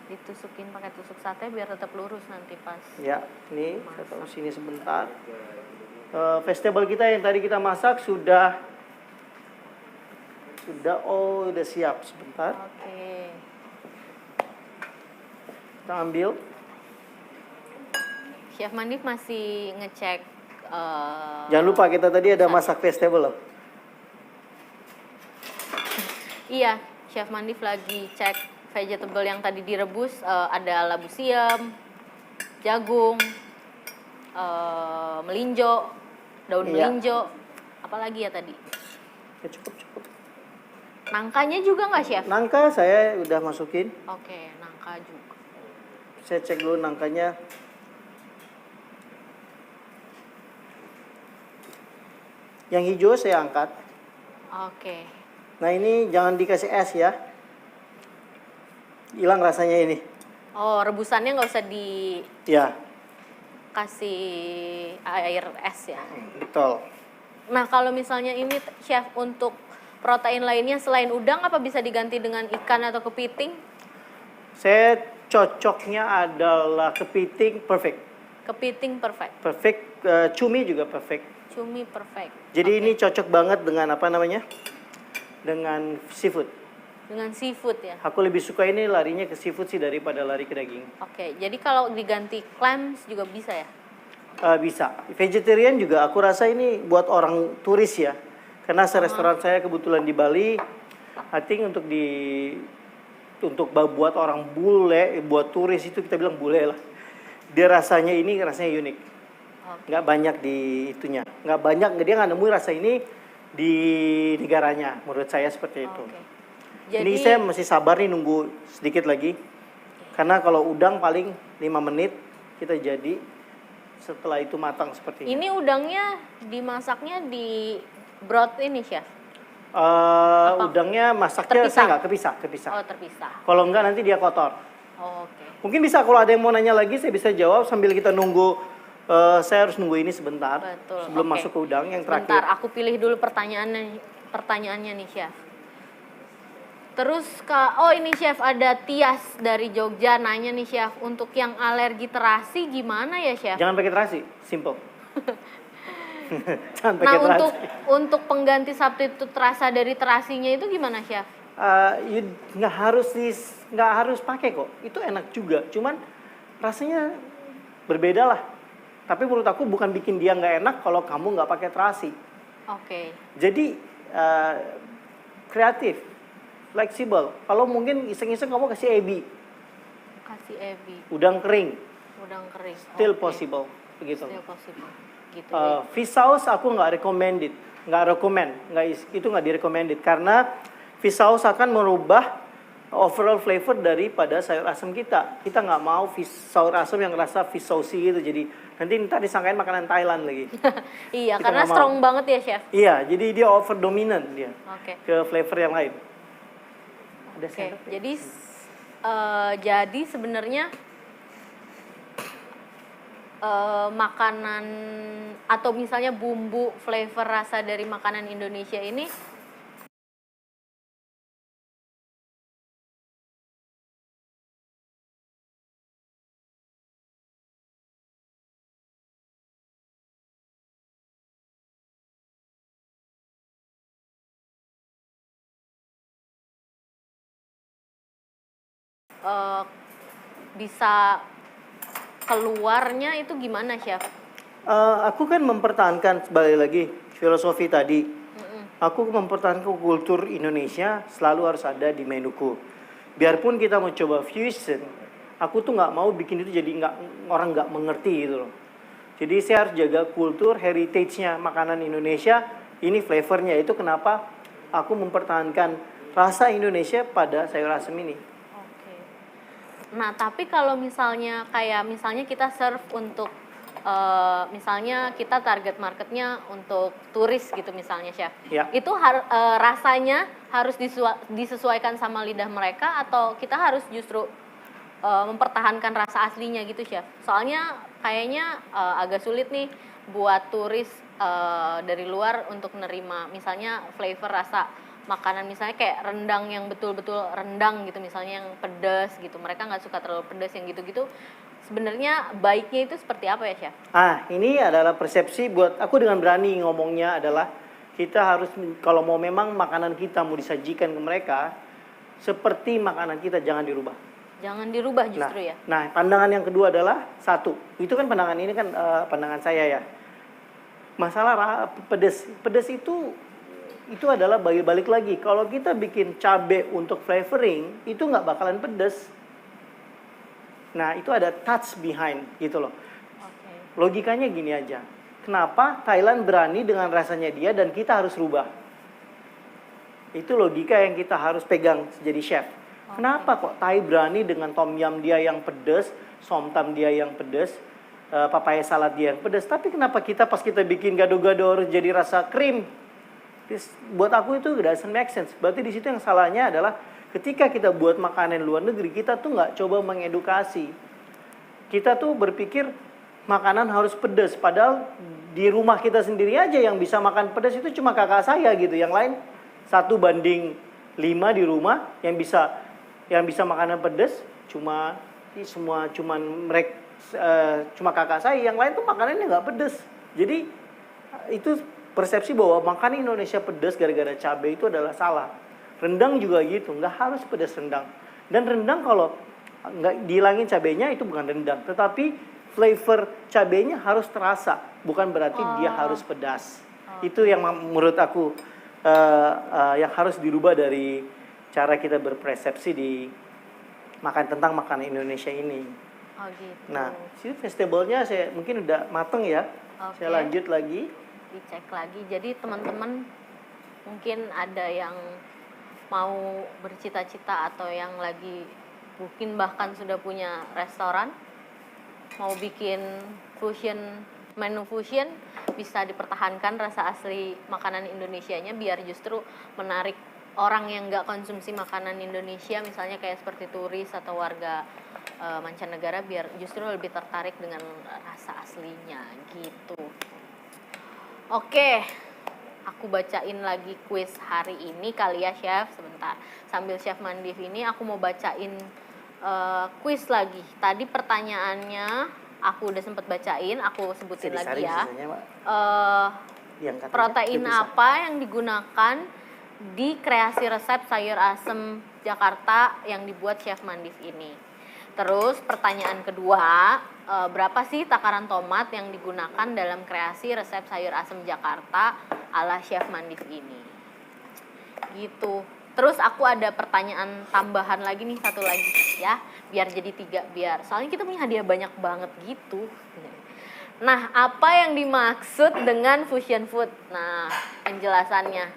Ditusukin pakai tusuk sate biar tetap lurus nanti pas. Ya, ini saya taruh sini sebentar. Vegetable kita yang tadi kita masak sudah siap sebentar. Oke. Kita ambil. Chef Mandif masih ngecek. Jangan lupa kita tadi ada masak vegetable loh. Iya, Chef Mandif lagi cek vegetable yang tadi direbus, ada labu siam, jagung, melinjo, daun melinjo, apalagi ya tadi? Ya, cukup. Nangkanya juga nggak, Chef? Nangka saya udah masukin. Oke, nangka juga. Saya cek dulu nangkanya. Yang hijau saya angkat. Oke. Nah ini jangan dikasih es ya. Hilang rasanya ini. Oh, rebusannya nggak usah dikasih Ya, air es ya. betul. Nah, kalau misalnya ini chef untuk protein lainnya selain udang apa bisa diganti dengan ikan atau kepiting? Saya cocoknya adalah kepiting perfect. Kepiting perfect. Perfect, cumi juga perfect. Cumi perfect. Jadi Oke. ini cocok banget dengan apa namanya? Dengan seafood. Dengan seafood ya. Aku lebih suka ini larinya ke seafood sih daripada lari ke daging. Oke, jadi kalau diganti clams juga bisa ya? Bisa. Vegetarian juga aku rasa ini buat orang turis ya. Karena restoran saya kebetulan di Bali. I think untuk buat orang bule, buat turis itu kita bilang bule lah. Dia rasanya unik. Oke. Nggak banyak di itunya. Nggak banyak, dia nggak nemuin rasa ini di negaranya. Menurut saya seperti itu. Oke. Ini saya masih sabar nih nunggu sedikit lagi. Karena kalau udang paling 5 menit kita jadi. Setelah itu matang seperti ini. Ini udangnya dimasaknya di broth ini, Chef? Udangnya masaknya Terpisah? saya nggak kepisah. Oh, terpisah. Kalau enggak nanti dia kotor. Oh, oke. Mungkin bisa kalau ada yang mau nanya lagi saya bisa jawab sambil kita nunggu. Saya harus nunggu ini sebentar. Betul. Sebelum Oke. masuk ke udang yang Bentar, terakhir. aku pilih dulu pertanyaannya nih, Chef. Terus ini Chef ada Tias dari Jogja nanya nih Chef, untuk yang alergi terasi gimana ya Chef? Jangan pakai terasi, simple. Jangan pakai Nah terasi. untuk pengganti substitut rasa dari terasinya itu gimana Chef? Nggak harus pakai kok. Itu enak juga. Cuman rasanya berbeda lah. Tapi menurut aku bukan bikin dia nggak enak kalau kamu nggak pakai terasi. Oke. Jadi kreatif, fleksibel. Kalau mungkin iseng-iseng kamu kasih ebi, Kasih ebi, udang kering, udang kering. still Oke. possible, begitu. Still possible. Gitu ya. Fish sauce aku nggak recommended, itu nggak direcommended karena fish sauce akan merubah overall flavor daripada sayur asam kita. Kita nggak mau sayur asam yang rasa fish sauce gitu. Jadi nanti disangkain makanan Thailand lagi. Iya, kita karena nggak mau. strong banget ya Chef. Iya, jadi dia over dominant dia Oke. ke flavor yang lain. Ada Oke. sendok ya? Jadi sebenarnya makanan atau misalnya bumbu flavor rasa dari makanan Indonesia ini bisa keluarnya itu gimana Chef? Aku kan mempertahankan kembali lagi filosofi tadi. Aku mempertahankan kultur Indonesia selalu harus ada di menuku. Biarpun kita mau coba fusion, aku tuh nggak mau bikin itu jadi orang nggak mengerti gitu loh. Jadi saya harus jaga kultur heritage-nya makanan Indonesia. Ini flavornya itu kenapa aku mempertahankan rasa Indonesia pada sayur asem ini. Oke. Nah, tapi kalau misalnya kita serve untuk misalnya kita target marketnya untuk turis gitu misalnya Chef. Ya. Itu rasanya harus disesuaikan sama lidah mereka atau kita harus justru mempertahankan rasa aslinya gitu Chef. Soalnya kayaknya agak sulit nih buat turis dari luar untuk nerima misalnya flavor rasa makanan misalnya kayak rendang yang betul-betul rendang gitu misalnya yang pedas gitu. Mereka nggak suka terlalu pedas yang gitu-gitu. Sebenarnya baiknya itu seperti apa ya Chef? Ini adalah persepsi buat aku dengan berani ngomongnya adalah kita harus kalau mau memang makanan kita mau disajikan ke mereka seperti makanan kita jangan dirubah. Jangan dirubah justru ya. Nah, pandangan yang kedua adalah satu. Itu kan pandangan ini kan pandangan saya ya. Masalah pedas. Pedas itu adalah balik lagi. Kalau kita bikin cabai untuk flavoring, itu nggak bakalan pedas. Nah, itu ada touch behind gitu loh. Oke. Logikanya gini aja. Kenapa Thailand berani dengan rasanya dia dan kita harus rubah? Itu logika yang kita harus pegang jadi chef. Kenapa kok Thai berani dengan tom yum dia yang pedas, som tam dia yang pedas, papaya salad dia yang pedas. Tapi kenapa kita pas kita bikin gado-gado harus jadi rasa krim? Buat aku itu doesn't make sense. Berarti di situ yang salahnya adalah ketika kita buat makanan luar negeri, kita tuh nggak coba mengedukasi. Kita tuh berpikir makanan harus pedas, padahal di rumah kita sendiri aja yang bisa makan pedas itu cuma kakak saya gitu. Yang lain 1:5 di rumah yang bisa makanan pedas cuma cuma kakak saya. Yang lain tuh makanannya nggak pedas. Jadi itu persepsi bahwa makanan Indonesia pedas gara-gara cabai itu adalah salah. Rendang juga gitu, nggak harus pedas rendang. Dan rendang kalau nggak dihilangin cabainya itu bukan rendang, tetapi flavor cabainya harus terasa, bukan berarti dia harus pedas. Itu yang menurut aku yang harus dirubah dari cara kita berpersepsi di tentang makanan Indonesia ini. Oh gitu. Nah, sini vegetable-nya saya mungkin udah mateng ya. Oke. Saya lanjut lagi. Dicek lagi. Jadi teman-teman mungkin ada yang mau bercita-cita atau yang lagi mungkin bahkan sudah punya restoran, mau bikin menu fusion, bisa dipertahankan rasa asli makanan Indonesianya biar justru menarik orang yang nggak konsumsi makanan Indonesia, misalnya kayak seperti turis atau warga mancanegara, biar justru lebih tertarik dengan rasa aslinya gitu. Oke, aku bacain lagi kuis hari ini kali ya Chef, sebentar. Sambil Chef Mandif ini aku mau bacain kuis lagi. Tadi pertanyaannya aku udah sempet bacain, aku sebutin lagi ya. Protein apa yang digunakan di kreasi resep sayur asem Jakarta yang dibuat Chef Mandif ini? Terus pertanyaan kedua, berapa sih takaran tomat yang digunakan dalam kreasi resep sayur asem Jakarta ala Chef Mandif ini? Gitu. Terus aku ada pertanyaan tambahan lagi nih, satu lagi ya, biar jadi 3, soalnya kita punya hadiah banyak banget gitu. Nah, apa yang dimaksud dengan fusion food? Nah, penjelasannya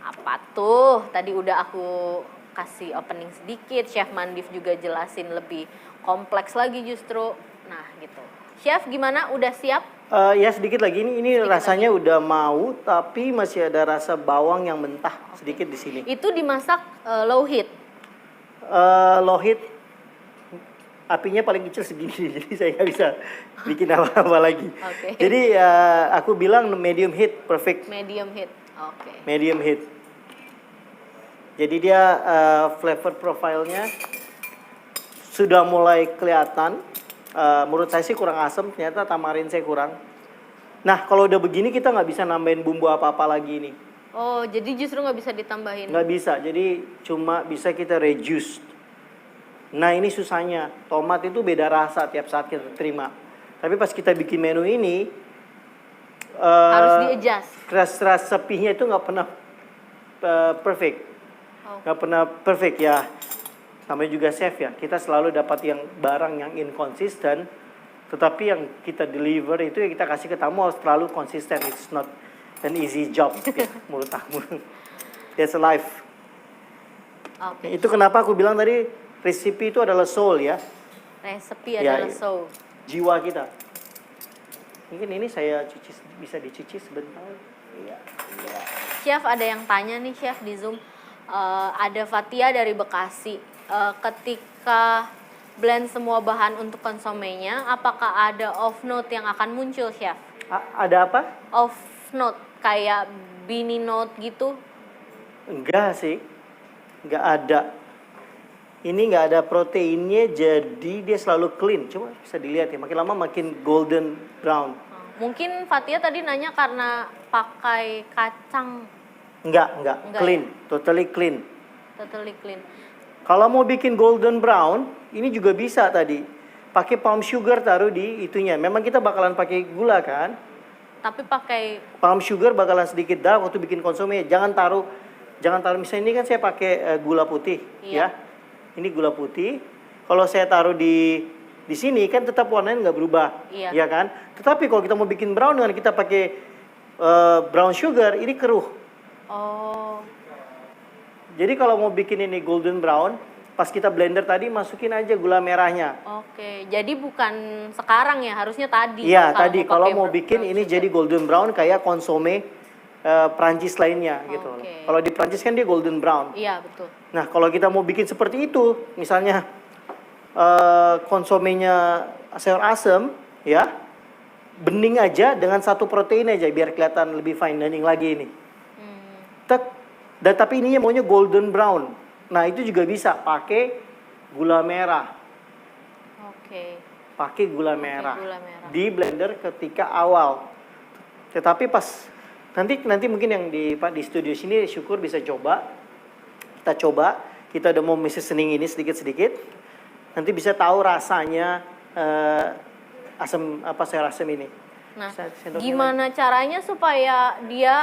apa tuh? Tadi udah aku kasih opening sedikit, Chef Mandif juga jelasin lebih kompleks lagi justru. Nah, gitu. Chef gimana? Udah siap? Ya sedikit lagi, ini sedikit rasanya lagi. Udah mau, tapi masih ada rasa bawang yang mentah sedikit di sini. Itu dimasak low heat? Low heat, apinya paling kecil segini, jadi saya nggak bisa bikin apa-apa lagi. Okay. Jadi aku bilang medium heat, perfect. Medium heat, oke. Okay. Medium heat. Jadi dia flavor profile-nya sudah mulai kelihatan. Menurut saya sih kurang asam, ternyata tamarin saya kurang. Nah, kalau udah begini kita nggak bisa nambahin bumbu apa-apa lagi nih. Oh, jadi justru nggak bisa ditambahin? Nggak bisa, jadi cuma bisa kita reduce. Nah, ini susahnya. Tomat itu beda rasa tiap saat kita terima. Tapi pas kita bikin menu ini, harus di-adjust. Rasa sepihnya itu nggak pernah perfect. Nggak pernah perfect ya. Namanya juga chef ya, kita selalu dapat yang barang yang inconsistent, tetapi yang kita deliver itu yang kita kasih ke tamu harus selalu konsisten. It's not an easy job ya, menurut aku. That's life. Okay. Itu kenapa aku bilang tadi resipi itu adalah soul ya. Resepi adalah soul. Jiwa kita. Mungkin ini saya bisa dicuci sebentar. Iya. Chef ada yang tanya nih Chef di Zoom. Ada Fatia dari Bekasi. Ketika blend semua bahan untuk konsomenya, apakah ada off note yang akan muncul, Chef? Ada apa? Off note, kayak bini note gitu? Enggak sih, enggak ada. Ini enggak ada proteinnya, jadi dia selalu clean. Coba bisa dilihat ya, makin lama makin golden brown. Mungkin Fatia tadi nanya karena pakai kacang. Enggak clean, ya? Totally clean. Totally clean. Kalau mau bikin golden brown, ini juga bisa tadi. Pakai palm sugar taruh di itunya. Memang kita bakalan pakai gula kan? Tapi pakai palm sugar bakalan sedikit dah waktu bikin konsomnya. Jangan taruh misalnya ini kan saya pakai gula putih, ya. Ini gula putih. Kalau saya taruh di sini kan tetap warnanya nggak berubah, ya kan? Tetapi kalau kita mau bikin brown dengan kita pakai brown sugar, ini keruh. Oh. Jadi kalau mau bikin ini golden brown, pas kita blender tadi masukin aja gula merahnya. Oke, jadi bukan sekarang ya, harusnya tadi. Iya, tadi kalau pakai mau bikin brown ini sugar. jadi golden brown kayak konsome Prancis lainnya gitu loh. Oke. Kalau di Prancis kan dia golden brown. Iya, betul. Nah, kalau kita mau bikin seperti itu, misalnya konsomenya sayur asem, ya, bening aja dengan satu protein aja biar kelihatan lebih fine dining lagi ini. Tek, dan tapi ininya maunya golden brown. Nah, itu juga bisa pakai gula merah. Oke. Pakai gula Oke, merah. gula merah. Di blender ketika awal. Tetapi pas nanti mungkin yang di studio sini syukur bisa coba. Kita coba, kita udah mau seasoning ini sedikit-sedikit. Nanti bisa tahu rasanya sayur asem ini. Nah, Sendoknya gimana caranya supaya dia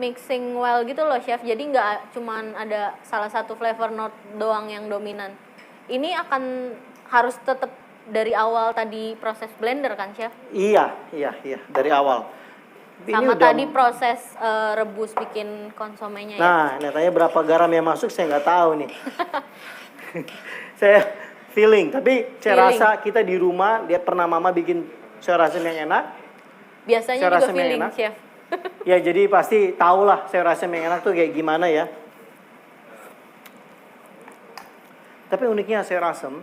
mixing well gitu loh, Chef? Jadi nggak cuman ada salah satu flavor note doang yang dominan. Ini akan harus tetap dari awal tadi proses blender kan, Chef? Iya, dari awal. Ini Sama udah- tadi proses rebus bikin konsomenya ya? Nah, tanya berapa garam yang masuk saya nggak tahu nih. Saya feeling, tapi saya Feeling. rasa kita di rumah lihat pernah mama bikin sayur asem yang enak. Biasanya Saya juga rasa feeling, enak. Chef. Ya jadi pasti tahu lah sayur asem yang enak tuh kayak gimana ya. Tapi uniknya sayur asem,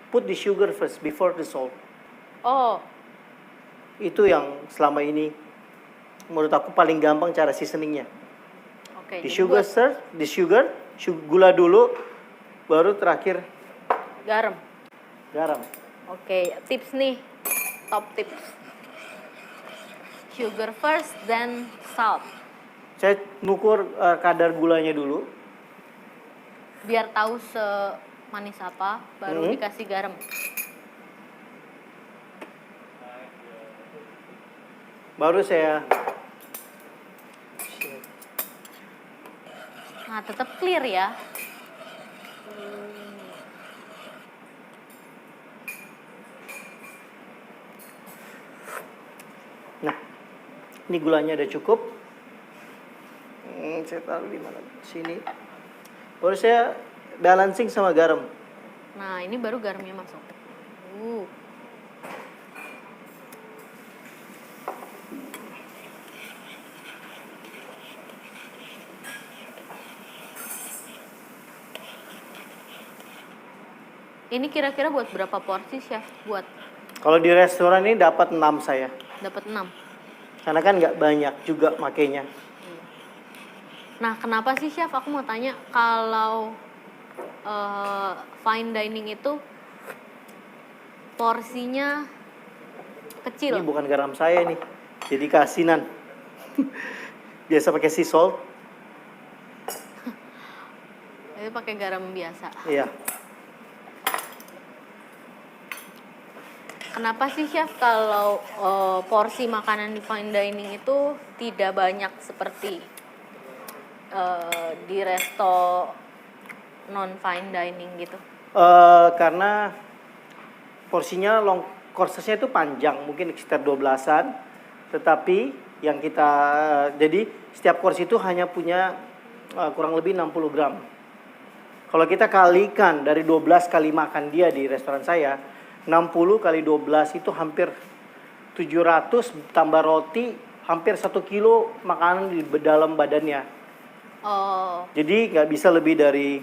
put the sugar first before the salt. Oh, Itu yang selama ini menurut aku paling gampang cara seasoningnya. oke. Di Jadi sugar buat first, di sugar, gula dulu, baru terakhir garam. garam. Oke, tips nih, top tips. Sugar first, then salt. Saya ngukur kadar gulanya dulu. Biar tahu semanis apa, baru dikasih garam. Baru saya Nah, tetap clear ya. Nah, ini gulanya udah cukup. Saya taruh di mana? Sini. Baru saya balancing sama garam. Nah, ini baru garamnya masuk. Ini kira-kira buat berapa porsi, Chef? Buat Kalau di restoran ini dapat 6 saya. dapat 6. Karena kan nggak banyak juga makainya. Nah, kenapa sih, Chef? Aku mau tanya, kalau fine dining itu porsinya kecil. Ini bukan garam saya nih. Jadi keasinan. Biasa pakai sea salt. Itu pakai garam biasa. Iya. Kenapa sih, Chef, kalau porsi makanan di fine dining itu tidak banyak seperti di resto non fine dining gitu? Karena porsinya courses-nya itu panjang, mungkin sekitar 12-an. Tetapi yang kita jadi setiap course itu hanya punya kurang lebih 60 gram. Kalau kita kalikan dari 12 kali makan dia di restoran saya, 60 kali 12 itu hampir 700 tambah roti, hampir 1 kilo makanan di dalam badannya. Oh, Jadi nggak bisa lebih dari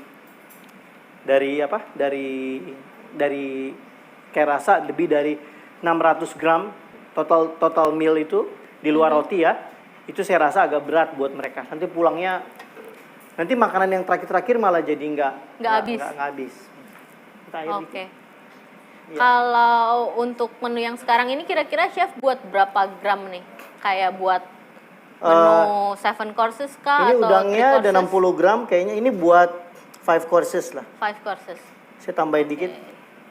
kayak rasa lebih dari 600 gram total meal itu di luar roti ya. Itu saya rasa agak berat buat mereka. Nanti pulangnya nanti makanan yang terakhir malah jadi nggak habis. Nggak habis. Kita air oke. dikit. Iya. Kalau untuk menu yang sekarang ini kira-kira Chef buat berapa gram nih? Kayak buat menu 7 courses kah Ini atau udangnya 3 ada courses? 60 gram, kayaknya ini buat 5 courses lah. 5 courses. Saya tambahin dikit,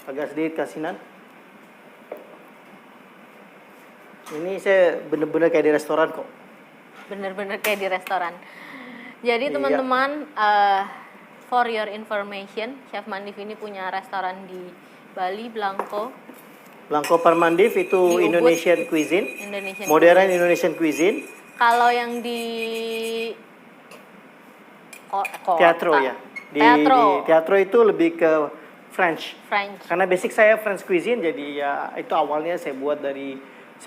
agak sedikit kasinan. Ini saya bener-bener kayak di restoran kok. Bener-bener kayak di restoran. Jadi Iya. teman-teman, for your information, Chef Mandif ini punya restoran di Bali, Blanco, Blanco Parmandif itu Ubud. Indonesian cuisine, Indonesian. modern Indonesian cuisine. Kalau yang di kota, Teatro ya. Teatro. teatro itu lebih ke French. French. Karena basic saya French cuisine, jadi ya itu awalnya saya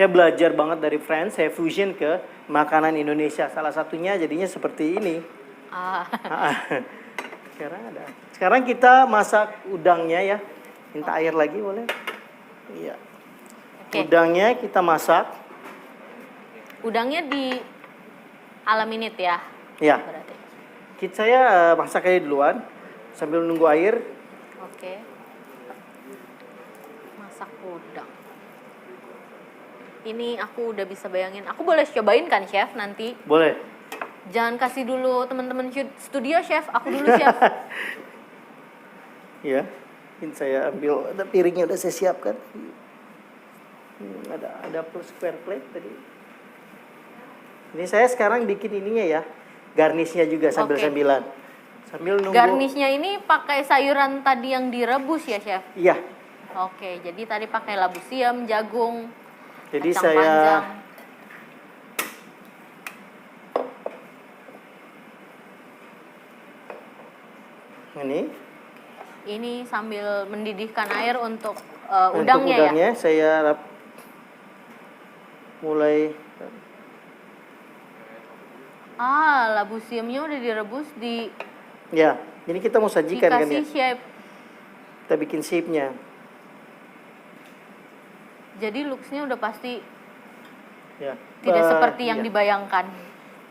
belajar banget dari French, saya fusion ke makanan Indonesia. Salah satunya jadinya seperti ini. Ah. Sekarang kita masak udangnya ya. Minta air lagi boleh? Iya. Oke. Udangnya kita masak. Udangnya di ala minute ya. Ya. Berarti. Saya masak aja duluan sambil nunggu air. Oke. Masak udang. Ini aku udah bisa bayangin. Aku boleh cobain kan, Chef, nanti? Boleh. Jangan kasih dulu teman-teman studio, Chef. Aku dulu, Chef. Ya. Ini saya ambil, ada piringnya udah saya siapkan. Ada square plate tadi. Ini saya sekarang bikin ininya ya. Garnisnya juga sambil-sambilan. Sambil nunggu. Garnisnya ini pakai sayuran tadi yang direbus ya, Chef? Iya. Oke, jadi tadi pakai labu siam, jagung, Jadi kacang saya panjang. Ini sambil mendidihkan air untuk udangnya ya? Udangnya saya mulai. Labu siamnya udah direbus Ya, ini kita mau sajikan kan ya. dikasih shape. Kita bikin shape-nya. Jadi looks-nya udah pasti Ya. tidak seperti yang iya. dibayangkan.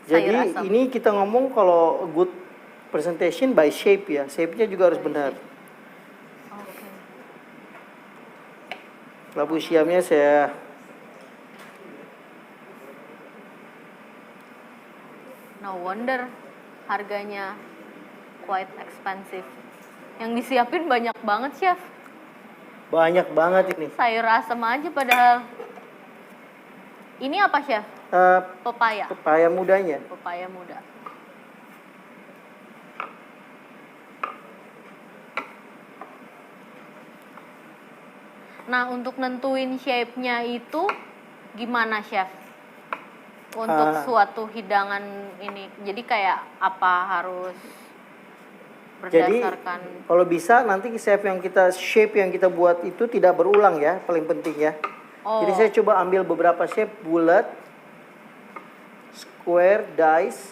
Jadi sayur asam. ini kita ngomong kalau good presentation by shape ya. Shape-nya juga harus By benar. Oke. Labu siamnya saya No wonder harganya quite expensive. Yang disiapin banyak banget, Chef. banyak banget ini. Sayur asam aja padahal. Ini apa, Chef? Pepaya. Pepaya mudanya. Pepaya muda. Nah, untuk nentuin shape-nya itu gimana, Chef? Untuk suatu hidangan ini. Jadi kayak apa harus Jadi berdasarkan kalau bisa nanti shape yang kita buat itu tidak berulang ya, paling penting ya. Jadi saya coba ambil beberapa shape, bulat, square, dice.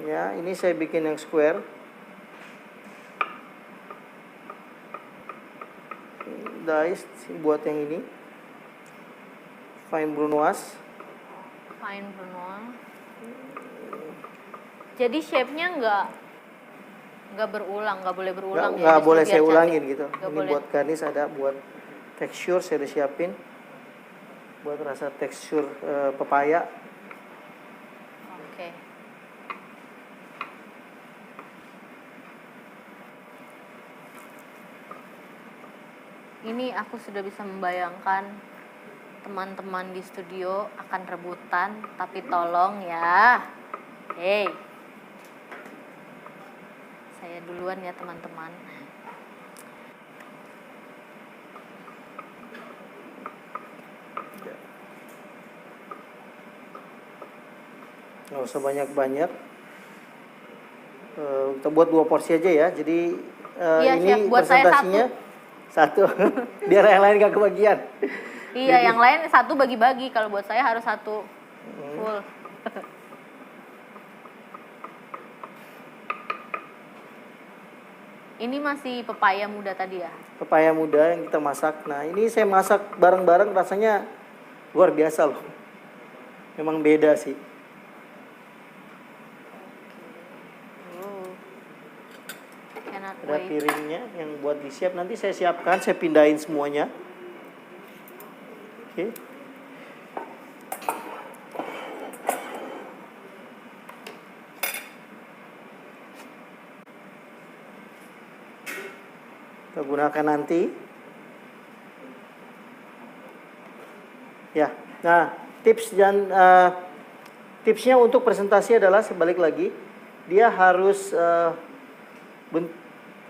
Ya, ini saya bikin yang square. Dice buat yang ini. Fine brunoise. fine brunoise. Jadi shape-nya nggak berulang, nggak boleh berulang ya. Nggak justru boleh biar saya cantik. ulangin gitu. Nggak Ini boleh. buat garnish ada, buat tekstur saya udah siapin. Buat rasa tekstur pepaya. Oke. Ini aku sudah bisa membayangkan teman-teman di studio akan rebutan, tapi tolong ya. Hey. Saya duluan ya, teman-teman. Nggak usah banyak-banyak. Kita buat 2 porsi aja ya. Jadi Iya, ini Chef. Buat saya presentasinya satu. Biar yang lain gak kebagian. Iya, yang lain satu bagi-bagi. Kalau buat saya harus satu full. Ini masih pepaya muda tadi ya? Pepaya muda yang kita masak. Nah, ini saya masak bareng-bareng rasanya luar biasa loh. Memang beda sih. Cannot Ada wait. piringnya yang buat disiap. Nanti saya siapkan, saya pindahin semuanya. Oke. Kita gunakan nanti. Ya. Nah, tipsnya untuk presentasi adalah sebalik lagi, dia harus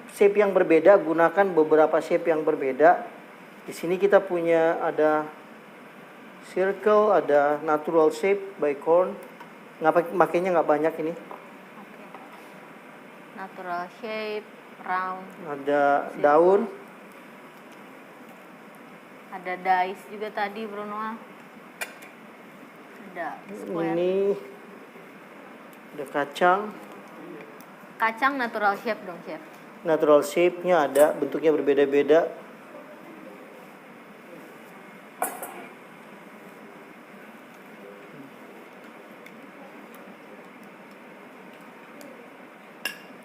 shape yang berbeda, gunakan beberapa shape yang berbeda. Di sini kita punya ada circle, ada natural shape by corn. makainya nggak banyak ini. Oke. Natural shape, round. Ada daun. Ada dice juga tadi Bruno. Ada square. Ini ada kacang. Kacang natural shape dong, Chef. Natural shape-nya ada, bentuknya berbeda-beda.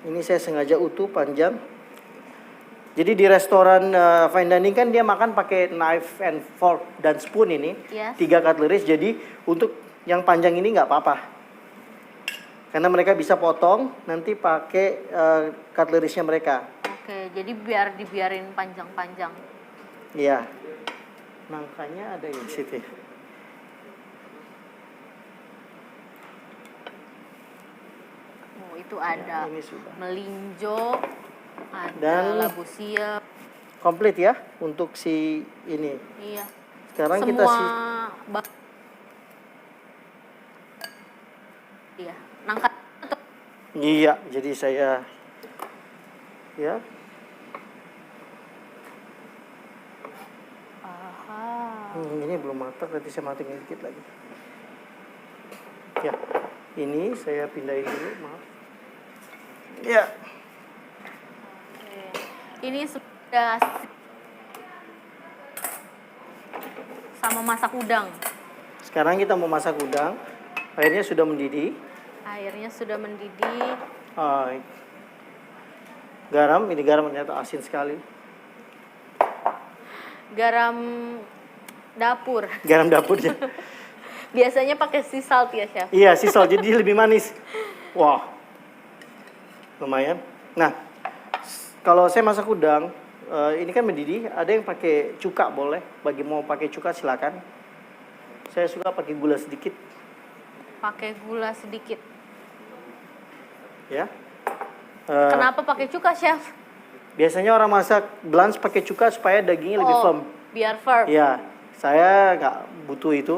Ini saya sengaja utuh panjang. Jadi di restoran fine dining kan dia makan pakai knife and fork dan spoon ini. Yes. 3 cutleries. Jadi untuk yang panjang ini nggak apa-apa. Karena mereka bisa potong nanti pakai cutleries-nya mereka. Oke, jadi biar dibiarin panjang-panjang. Iya. Nangkanya ada di situ. Oh, itu ada ini sudah. melinjo, ada Dan labu siap. Komplit ya untuk si ini. Iya. Sekarang Semua kita iya, nangka. Iya, jadi saya ya. Aha. Ini belum matang, nanti saya matangin dikit lagi. Ya, ini saya pindahin dulu, maaf. Ya, Oke. Ini sudah sama masak udang. sekarang kita mau masak udang. Airnya sudah mendidih. Airnya sudah mendidih. Garam, ini garam ternyata asin sekali. Garam dapur. Garam dapurnya. Biasanya pakai sea salt ya, Chef? Iya, sea salt, jadi lebih manis. Wah, lumayan. Nah, kalau saya masak udang, ini kan mendidih. Ada yang pakai cuka boleh. Bagi mau pakai cuka silakan. Saya suka pakai gula sedikit. Pakai gula sedikit. Ya. Kenapa pakai cuka, Chef? Biasanya orang masak blanch pakai cuka supaya dagingnya lebih firm. Biar firm. Ya, saya nggak butuh itu.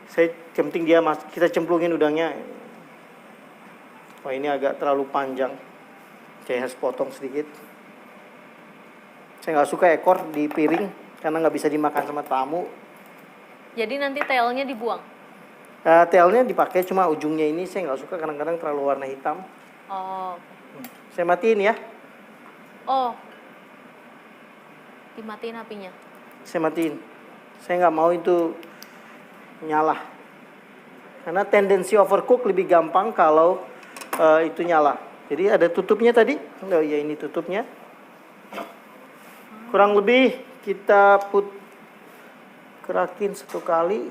Saya yang penting kita cemplungin udangnya. Wah, ini agak terlalu panjang. Saya harus potong sedikit. Saya nggak suka ekor di piring karena nggak bisa dimakan sama tamu. Jadi nanti tailnya dibuang? Tailnya dipakai, cuma ujungnya ini saya nggak suka, kadang-kadang terlalu warna hitam. Oh. Saya matiin ya. Oh. Dimatiin apinya? Saya matiin. Saya nggak mau itu nyala. Karena tendensi overcook lebih gampang kalau itu nyala. Jadi ada tutupnya tadi. Oh ya, ini tutupnya. Kurang lebih kita gerakin satu kali.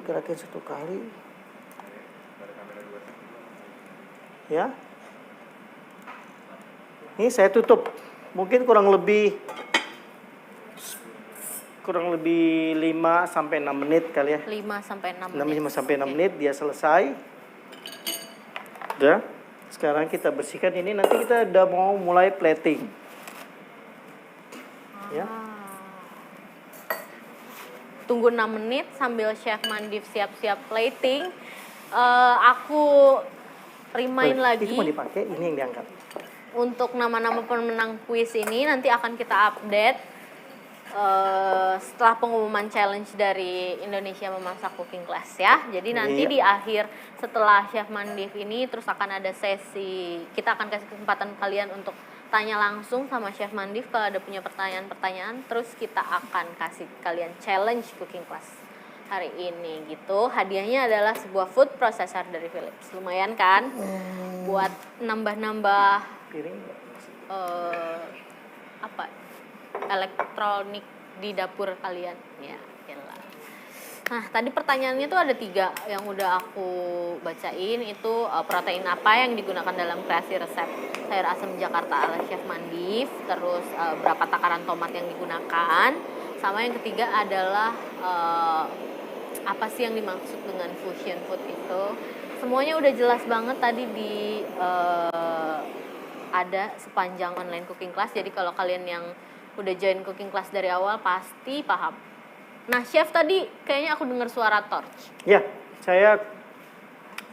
Ya. Ini saya tutup. Mungkin kurang lebih 5 sampai 6 menit kali ya. 5 sampai 6 menit. 5 sampai 6 menit dia selesai. Udah. Sekarang kita bersihkan ini, nanti kita udah mau mulai plating. Ya. Tunggu 6 menit sambil Chef Mandif siap-siap plating. Aku remind lagi. Itu mau dipakai, ini yang diangkat. Untuk nama-nama pemenang kuis ini nanti akan kita update setelah pengumuman challenge dari Indonesia Memasak Cooking Class ya. Jadi nanti Iya. di akhir setelah Chef Mandif ini terus akan ada sesi, kita akan kasih kesempatan kalian untuk tanya langsung sama Chef Mandif kalau ada punya pertanyaan-pertanyaan, terus kita akan kasih kalian challenge cooking class hari ini gitu. Hadiahnya adalah sebuah food processor dari Philips. Lumayan kan? Buat nambah-nambah Piring. elektronik di dapur kalian ya. Gila. Nah tadi pertanyaannya tuh ada 3 yang udah aku bacain. Itu protein apa yang digunakan dalam kreasi resep sayur asam Jakarta ala Chef Mandif, terus berapa takaran tomat yang digunakan, sama yang ketiga adalah apa sih yang dimaksud dengan fusion food itu. Semuanya udah jelas banget tadi di ada sepanjang online cooking class. Jadi kalau kalian yang udah join cooking class dari awal pasti paham. Nah, Chef tadi kayaknya aku dengar suara torch. Ya, saya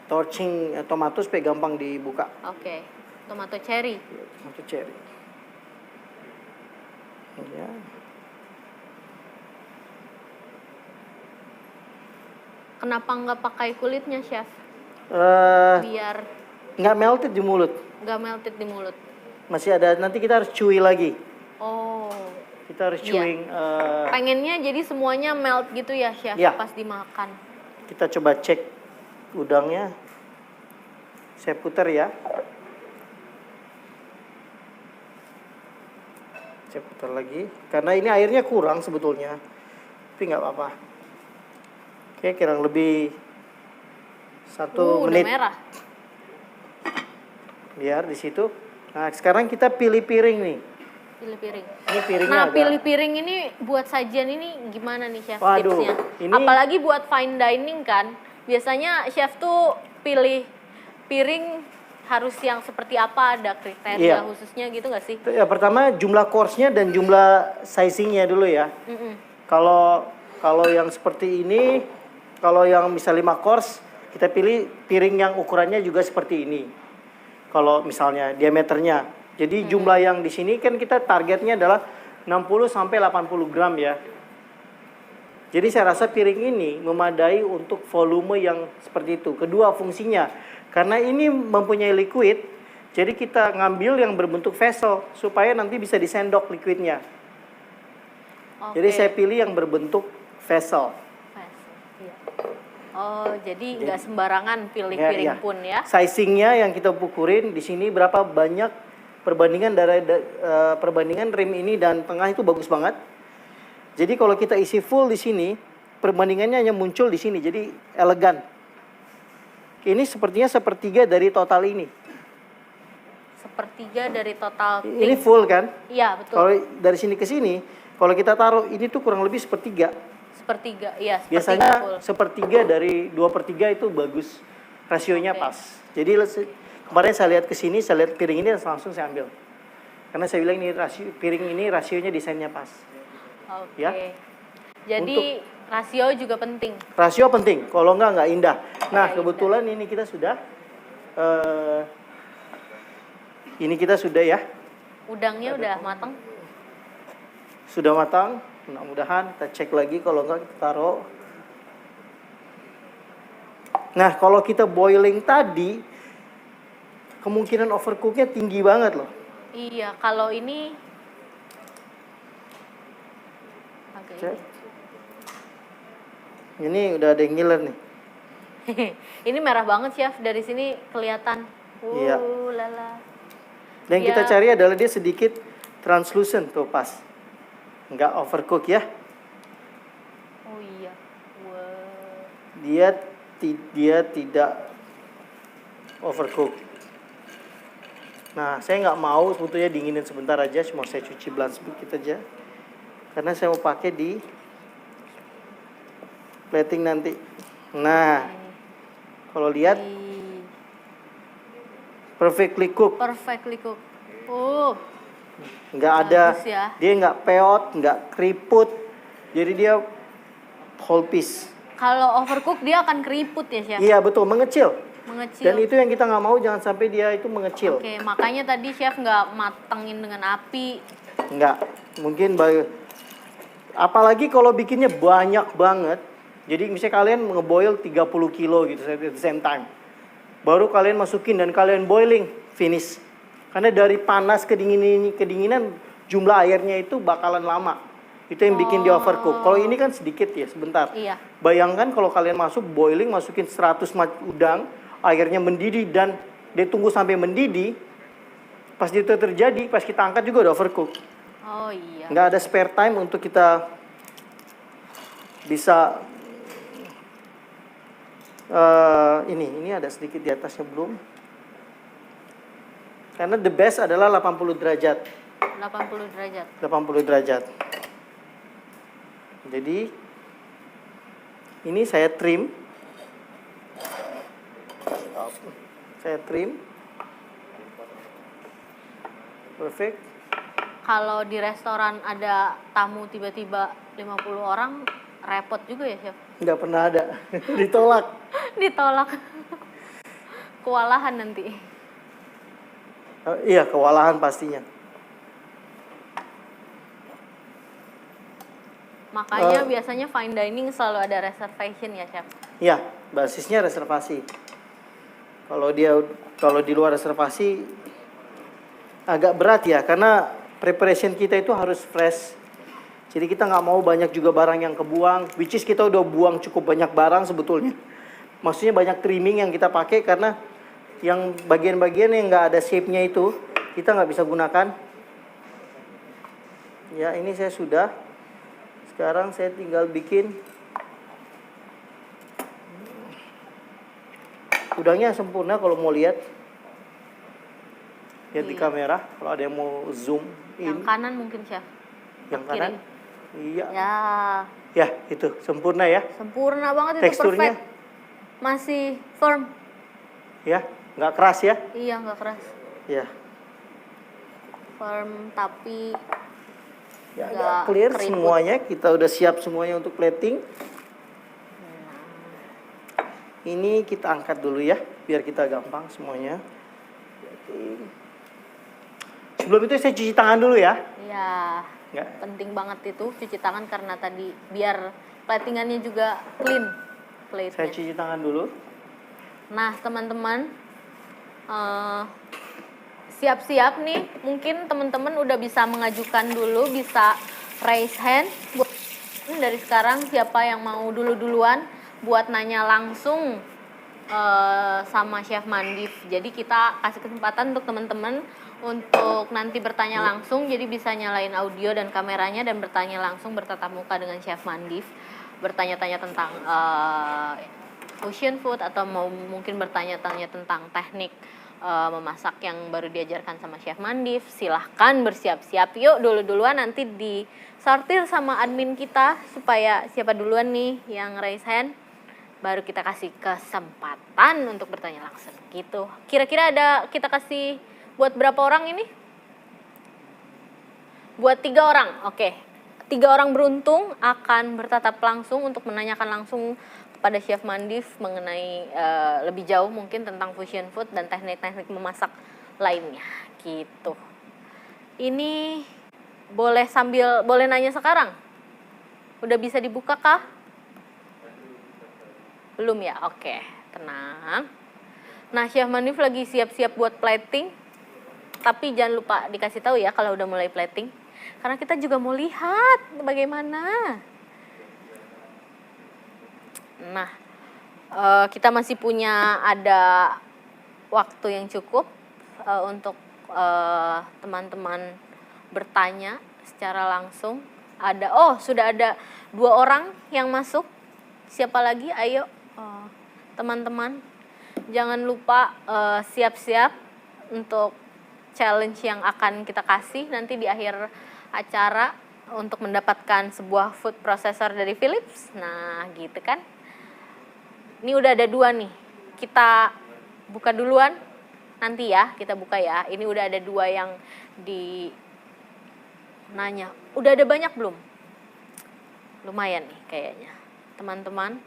torching tomato supaya gampang dibuka. Oke. Tomato cherry. Tomato cherry. Ya. Kenapa nggak pakai kulitnya, Chef? Biar Nggak melted di mulut. nggak melted di mulut. Masih ada, nanti kita harus chewy lagi. Oh. Kita harus Iya. chewing. Pengennya jadi semuanya melt gitu ya, Chef, Iya. pas dimakan. Kita coba cek udangnya. Saya putar ya. Saya putar lagi. Karena ini airnya kurang sebetulnya. Tapi nggak apa-apa. Oke, kurang lebih 1 Udah menit. merah. Biar di situ. Nah, sekarang kita pilih piring nih. Pilih piring. Ini piringnya Nah, agak- pilih piring ini buat sajian ini gimana nih, Chef, Waduh, tipsnya? ini- Apalagi buat fine dining kan. Biasanya chef tuh pilih piring harus yang seperti apa, ada kriteria Iya. khususnya gitu nggak sih? Ya, pertama jumlah course-nya dan jumlah sizing-nya dulu ya. Mm-mm. Kalau yang seperti ini, kalau yang misal 5 course, kita pilih piring yang ukurannya juga seperti ini. Kalau misalnya diameternya. Jadi jumlah yang di sini kan kita targetnya adalah 60 sampai 80 gram ya. Jadi saya rasa piring ini memadai untuk volume yang seperti itu. Kedua, fungsinya. Karena ini mempunyai liquid, jadi kita ngambil yang berbentuk vessel supaya nanti bisa disendok liquidnya. Oke. Jadi saya pilih yang berbentuk vessel. Iya. Oh, jadi nggak sembarangan pilih Ya, piring ya. pun ya? Sizingnya yang kita pukurin di sini berapa banyak perbandingan perbandingan rim ini dan tengah itu bagus banget. Jadi kalau kita isi full di sini, perbandingannya hanya muncul di sini, jadi elegan. Ini sepertinya sepertiga dari total ini. Sepertiga dari total. Ini full kan? Iya, betul. Kalau dari sini ke sini, kalau kita taruh ini tuh kurang lebih sepertiga. Sepertiga, iya. Sepertiga Biasanya full. sepertiga dari 2/3 itu bagus, rasionya Oke. pas. Jadi kemarin saya lihat ke sini, saya lihat piring ini langsung saya ambil. Karena saya bilang ini piring ini rasionya desainnya pas. Oke. Ya. Jadi rasio juga penting. Rasio penting, kalau nggak indah. Nah, Nggak kebetulan ini kita sudah, ya, Udangnya udah matang. sudah matang. Mudah-mudahan kita cek lagi, kalau nggak kita taruh. Nah, kalau kita boiling tadi, kemungkinan overcooknya tinggi banget loh. Iya, kalau ini agak Cek. Ini udah ada yang ngiler nih. ini merah banget, Chef. Dari sini kelihatan. Iya. Lala. Dan yang kita Dia- cari adalah dia sedikit translucent tuh pas. Nggak overcook ya. Oh iya. Wah. Dia tidak overcook. Nah, saya nggak mau sebetulnya dinginin sebentar aja, cuma saya cuci belan sedikit aja. Karena saya mau pakai di plating nanti. Nah, kalau lihat Ih, perfectly cooked. perfectly cooked. Oh, Nggak ada, bagus ya. dia nggak peot, nggak keriput. Jadi dia whole piece. Kalau overcook dia akan keriput ya, Chef? Iya betul, mengecil. Mengecil. Dan itu yang kita nggak mau, jangan sampai dia itu mengecil. Oke, makanya tadi Chef nggak matengin dengan api. Nggak, mungkin apalagi kalau bikinnya banyak banget. Jadi misalnya kalian ngeboil 30 kilo gitu at the same time. Baru kalian masukin dan kalian boiling, finish. Karena dari panas kedinginan jumlah airnya itu bakalan lama. Itu yang bikin dia overcook. Kalau ini kan sedikit ya, sebentar. Iya. Bayangkan kalau kalian boiling, masukin 100 udang, airnya mendidih dan dia tunggu sampai mendidih. Pas itu terjadi, pas kita angkat juga udah overcook. Oh iya. Nggak ada spare time untuk kita bisa ini ada sedikit di atasnya belum. Karena the best adalah 80 derajat. 80 derajat. 80 derajat. Jadi ini saya trim. Saya trim. Perfect. Kalau di restoran ada tamu tiba-tiba 50 orang, repot juga ya, Chef? Nggak pernah ada. Ditolak. Ditolak. kewalahan nanti. Iya, kewalahan pastinya. Makanya biasanya fine dining selalu ada reservation ya, Chef? Iya, basisnya reservasi. Kalau di luar reservasi agak berat ya, karena preparation kita itu harus fresh. Jadi kita nggak mau banyak juga barang yang kebuang, which is kita udah buang cukup banyak barang sebetulnya. Maksudnya banyak trimming yang kita pakai karena yang bagian-bagian yang nggak ada shape-nya itu kita nggak bisa gunakan. Ya, ini saya sudah. Sekarang saya tinggal bikin. Udangnya sempurna kalau mau lihat. Lihat di kamera kalau ada yang mau zoom Yang in. kanan mungkin, Chef. Yang kiri. kanan. Iya. Ya, Ya, itu sempurna ya. sempurna banget itu, Teksturnya. perfect. Masih firm. Ya, nggak keras ya. Iya, nggak keras. Ya. Firm tapi Ya, nggak agak clear keriput. semuanya. Kita udah siap semuanya untuk plating. Ini kita angkat dulu ya, biar kita gampang semuanya. Sebelum itu saya cuci tangan dulu ya. ya Nggak. penting banget itu cuci tangan karena tadi biar platingannya juga clean Saya plate-nya. cuci tangan dulu. Nah, teman-teman, siap-siap nih. Mungkin teman-teman udah bisa mengajukan dulu, bisa raise hand. Dari sekarang siapa yang mau duluan buat nanya langsung sama Chef Mandif. Jadi kita kasih kesempatan untuk teman-teman untuk nanti bertanya langsung. Jadi bisa nyalain audio dan kameranya dan bertanya langsung bertatap muka dengan Chef Mandif. Bertanya-tanya tentang fusion food atau mau mungkin bertanya-tanya tentang teknik memasak yang baru diajarkan sama Chef Mandif. Silahkan bersiap-siap. Yuk duluan nanti disortir sama admin kita supaya siapa duluan nih yang raise hand baru kita kasih kesempatan untuk bertanya langsung gitu. Kira-kira kita kasih buat berapa orang ini? Buat 3 orang, oke. 3 orang beruntung akan bertatap langsung untuk menanyakan langsung kepada Chef Mandif mengenai lebih jauh mungkin tentang fusion food dan teknik-teknik memasak lainnya gitu. Ini boleh nanya sekarang? Udah bisa dibuka kah? Belum ya? Oke, tenang. Nah, Chef Mandif lagi siap-siap buat plating. Tapi jangan lupa dikasih tahu ya kalau udah mulai plating. Karena kita juga mau lihat bagaimana. Nah, kita masih punya ada waktu yang cukup untuk teman-teman bertanya secara langsung. Sudah ada 2 orang yang masuk. Siapa lagi? Ayo, teman-teman. Jangan lupa siap-siap untuk challenge yang akan kita kasih nanti di akhir acara untuk mendapatkan sebuah food processor dari Philips. Nah, gitu kan. Ini udah ada 2 nih. Kita buka duluan. Nanti ya, kita buka ya. Ini udah ada 2 yang nanya. Udah ada banyak belum? Lumayan nih kayaknya. Teman-teman.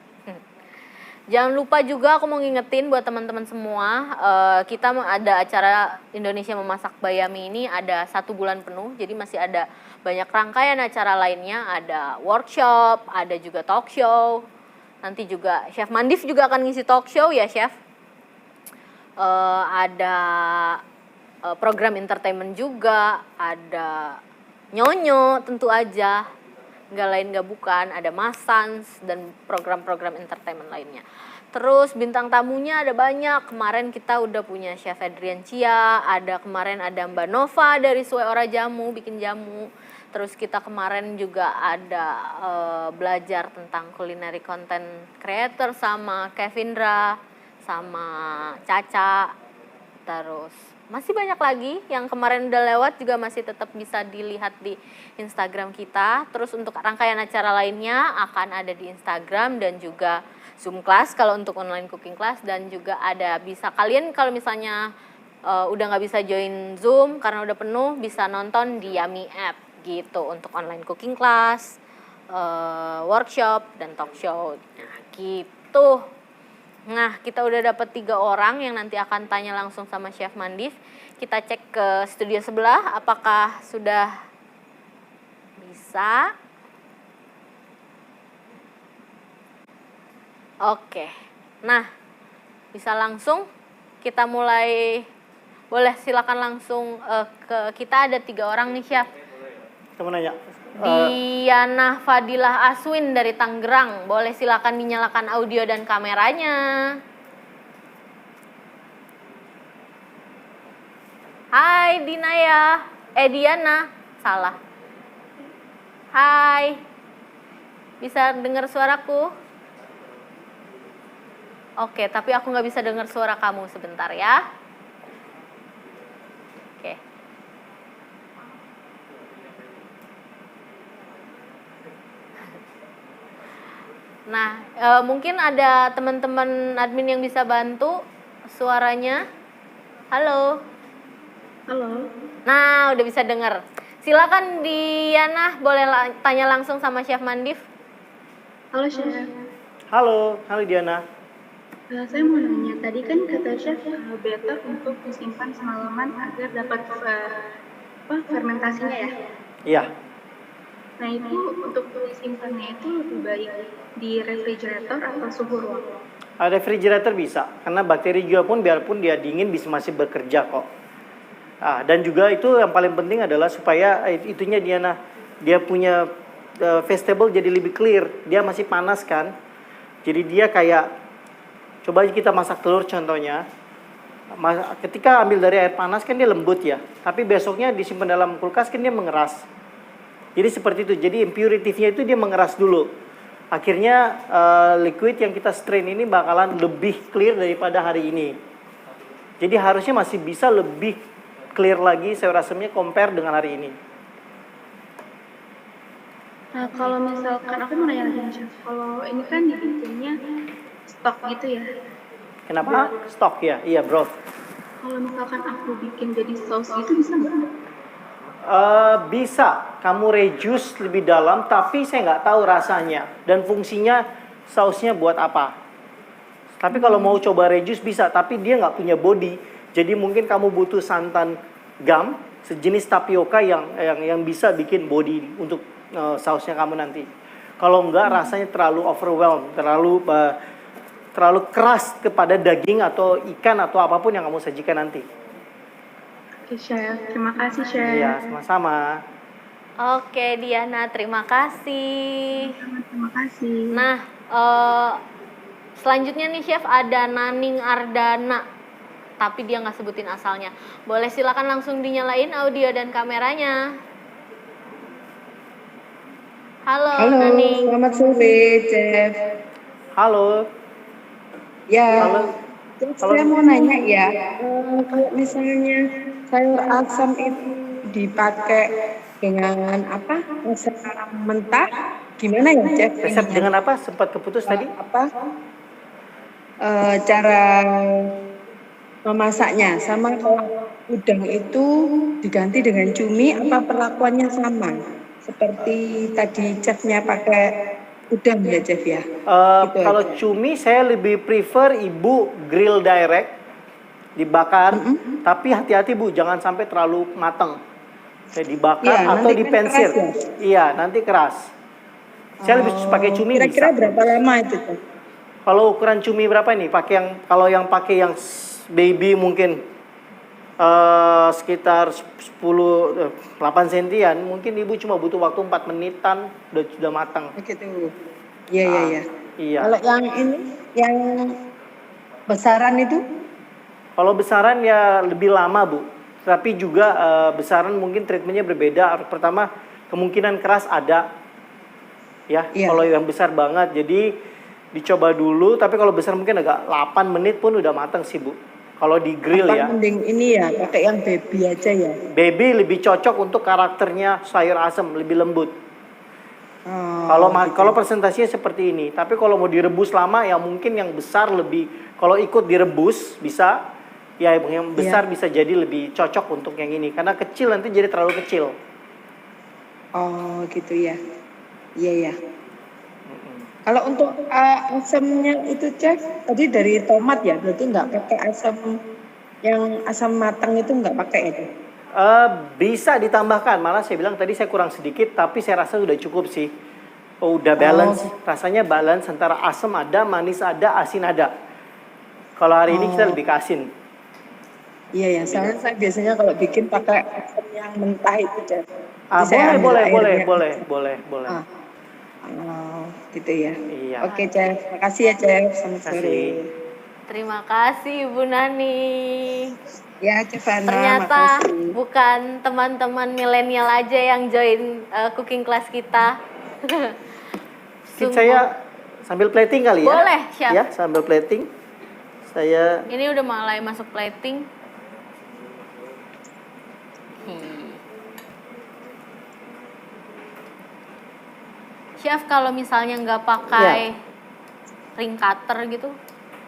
Jangan lupa juga aku mau ngingetin buat teman-teman semua, kita ada acara Indonesia Memasak Bayami ini ada 1 bulan penuh, jadi masih ada banyak rangkaian acara lainnya, ada workshop, ada juga talk show, nanti juga Chef Mandif juga akan ngisi talk show ya Chef, ada program entertainment juga, ada Nyonyo tentu aja, nggak lain nggak bukan, ada Masans dan program-program entertainment lainnya. Terus bintang tamunya ada banyak. Kemarin kita udah punya Chef Adrian Chia, kemarin ada Mbak Nova dari Sue Ora Jamu bikin jamu. Terus kita kemarin juga ada belajar tentang culinary content creator sama Kevindra, sama Caca. Terus masih banyak lagi yang kemarin udah lewat juga masih tetap bisa dilihat di Instagram kita. Terus untuk rangkaian acara lainnya akan ada di Instagram dan juga Zoom class kalau untuk online cooking class, dan juga ada bisa kalian kalau misalnya udah nggak bisa join Zoom karena udah penuh bisa nonton di Yummy app gitu untuk online cooking class, workshop dan talk show. Nah, gitu. Nah, kita udah dapat 3 orang yang nanti akan tanya langsung sama Chef Mandif. Kita cek ke studio sebelah, apakah sudah bisa. Oke, nah bisa langsung kita mulai. Boleh silakan langsung ke kita ada 3 orang nih Chef. Kamu nanya. Diana Fadilah Aswin dari Tangerang. Boleh silakan dinyalakan audio dan kameranya. Hai Dinaya. Diana. Salah. Hai. Bisa dengar suaraku? Oke, tapi aku nggak bisa dengar suara kamu sebentar ya. Oke. Nah, mungkin ada teman-teman admin yang bisa bantu suaranya. Halo. Halo. Nah, udah bisa dengar. Silakan Diana, boleh tanya langsung sama Chef Mandif. Halo Chef. Halo Diana. Saya mau nanya, tadi kan kata Chef better untuk disimpan semalaman agar dapat fermentasinya ya? Iya. Nah itu untuk disimpannya itu lebih baik di refrigerator atau suhu ruang? Refrigerator bisa, karena bakteri juga pun biarpun dia dingin bisa masih bekerja kok. Dan juga itu yang paling penting adalah supaya itunya dia punya vegetable jadi lebih clear. Dia masih panas kan, jadi dia kayak, coba aja kita masak telur contohnya. Ketika ambil dari air panas kan dia lembut ya, tapi besoknya disimpan dalam kulkas kan dia mengeras. Jadi seperti itu, jadi impuritiesnya itu dia mengeras dulu. Akhirnya liquid yang kita strain ini bakalan lebih clear daripada hari ini. Jadi harusnya masih bisa lebih clear lagi sayur asemnya compare dengan hari ini. Nah kalau misalkan, aku mau nanya lagi Chef, kalau ini kan dibikinnya stok gitu ya? Kenapa? Stok ya, iya broth. Kalau misalkan aku bikin jadi saus gitu bisa nggak? Bisa, kamu reduce lebih dalam, tapi saya nggak tahu rasanya dan fungsinya sausnya buat apa. Tapi kalau mau coba reduce bisa, tapi dia nggak punya body. Jadi mungkin kamu butuh santan gam, sejenis tapioka yang bisa bikin body untuk sausnya kamu nanti. Kalau enggak rasanya terlalu overwhelm, terlalu keras kepada daging atau ikan atau apapun yang kamu sajikan nanti. Oke Chef, terima kasih Chef. Iya, sama-sama. Oke Diana, terima kasih. Terima kasih. Nah, selanjutnya nih Chef ada Naning Ardana. Tapi dia nggak sebutin asalnya. Boleh silakan langsung dinyalain audio dan kameranya. Halo Naning. Selamat sore, Chef. Halo. Ya, Halo. saya mau nanya ya, kalau misalnya sayur asam itu dipakai dengan apa? Asam mentah, gimana ya, Chef? Resep dengan apa? Sempat keputus tadi? Apa? Cara memasaknya, sama kalau udang itu diganti dengan cumi, apa perlakuannya sama? Seperti tadi chefnya pakai udang ya Chef ya? Gitu Kalau aja. cumi saya lebih prefer ibu grill direct, dibakar. Tapi hati-hati Bu, jangan sampai terlalu matang. Saya dibakar Iya, atau nanti kan dipensir. keras ya? Iya, nanti keras. Saya lebih pakai cumi Kira-kira bisa. berapa lama itu Chef? Kalau ukuran cumi berapa nih? Kalau yang pakai yang baby mungkin sekitar 8 sentian, mungkin ibu cuma butuh waktu 4 menitan sudah matang. Begitu. Iya. Iya. Kalau yang ini, yang besaran itu? Kalau besaran ya lebih lama Bu. Tapi juga besaran mungkin treatmentnya berbeda. Pertama kemungkinan keras ada. Ya, Iya. kalau yang besar banget. Jadi dicoba dulu. Tapi kalau besar mungkin agak 8 menit pun udah matang sih Bu. Kalau di grill Apa ya. mending ini ya, pakai yang baby aja ya? Baby lebih cocok untuk karakternya sayur asem, lebih lembut. Kalau presentasinya seperti ini. Tapi kalau mau direbus lama ya mungkin yang besar lebih. Kalau ikut direbus bisa. Ya yang besar bisa jadi lebih cocok untuk yang ini. Karena kecil nanti jadi terlalu kecil. Oh gitu ya. Iya. Kalau untuk asamnya itu Chef, tadi dari tomat ya, berarti nggak pakai asam yang asam matang itu nggak pakai itu. Bisa ditambahkan, malah saya bilang tadi saya kurang sedikit, tapi saya rasa udah cukup sih. Oh, udah Oh, balance, rasanya balance antara asam ada, manis ada, asin ada. Kalau hari ini kita oh, lebih ke asin. iya ya. Soalnya saya biasanya kalau bikin pakai asam yang mentah itu Chef. Jadi saya Boleh, ambil boleh, boleh, airnya. boleh, boleh, boleh. Ah, oh, gitu ya. Iya, Oke Chef, makasih ya Chef. Selamat sore. kasih. Terima kasih Ibu Nani. Ya Chef Hana, Ternyata makasih. bukan teman-teman milenial aja yang join cooking class kita. Mungkin Sungguh. saya sambil plating kali ya? Boleh, Chef. Ya, sambil plating. Saya Ini udah mulai masuk plating. Chef, kalau misalnya nggak pakai ring cutter gitu,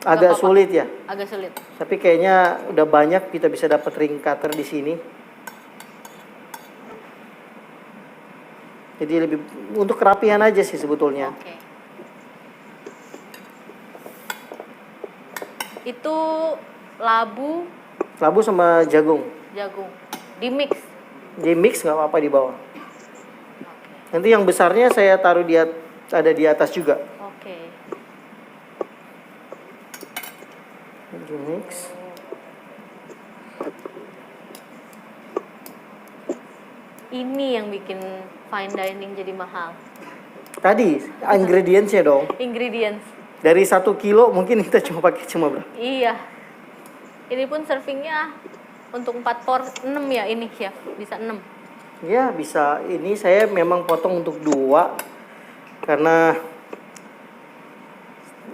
nggak agak apa-apa? sulit ya. Agak sulit. Tapi kayaknya udah banyak kita bisa dapat ring cutter di sini. Jadi lebih untuk kerapihan aja sih sebetulnya. Oke. Itu labu Labu sama jagung. jagung di mix. Di mix nggak apa-apa di bawah. Nanti yang besarnya saya taruh ada di atas juga. Oke. Di mix. Ini yang bikin fine dining jadi mahal. Tadi ingredientsnya dong. Ingredients. Dari 1 kilo mungkin kita pakai cuma berapa? Iya. Ini pun servingnya untuk 4 6 ya ini Chef. Bisa 6. Ya bisa. Ini saya memang potong untuk 2 karena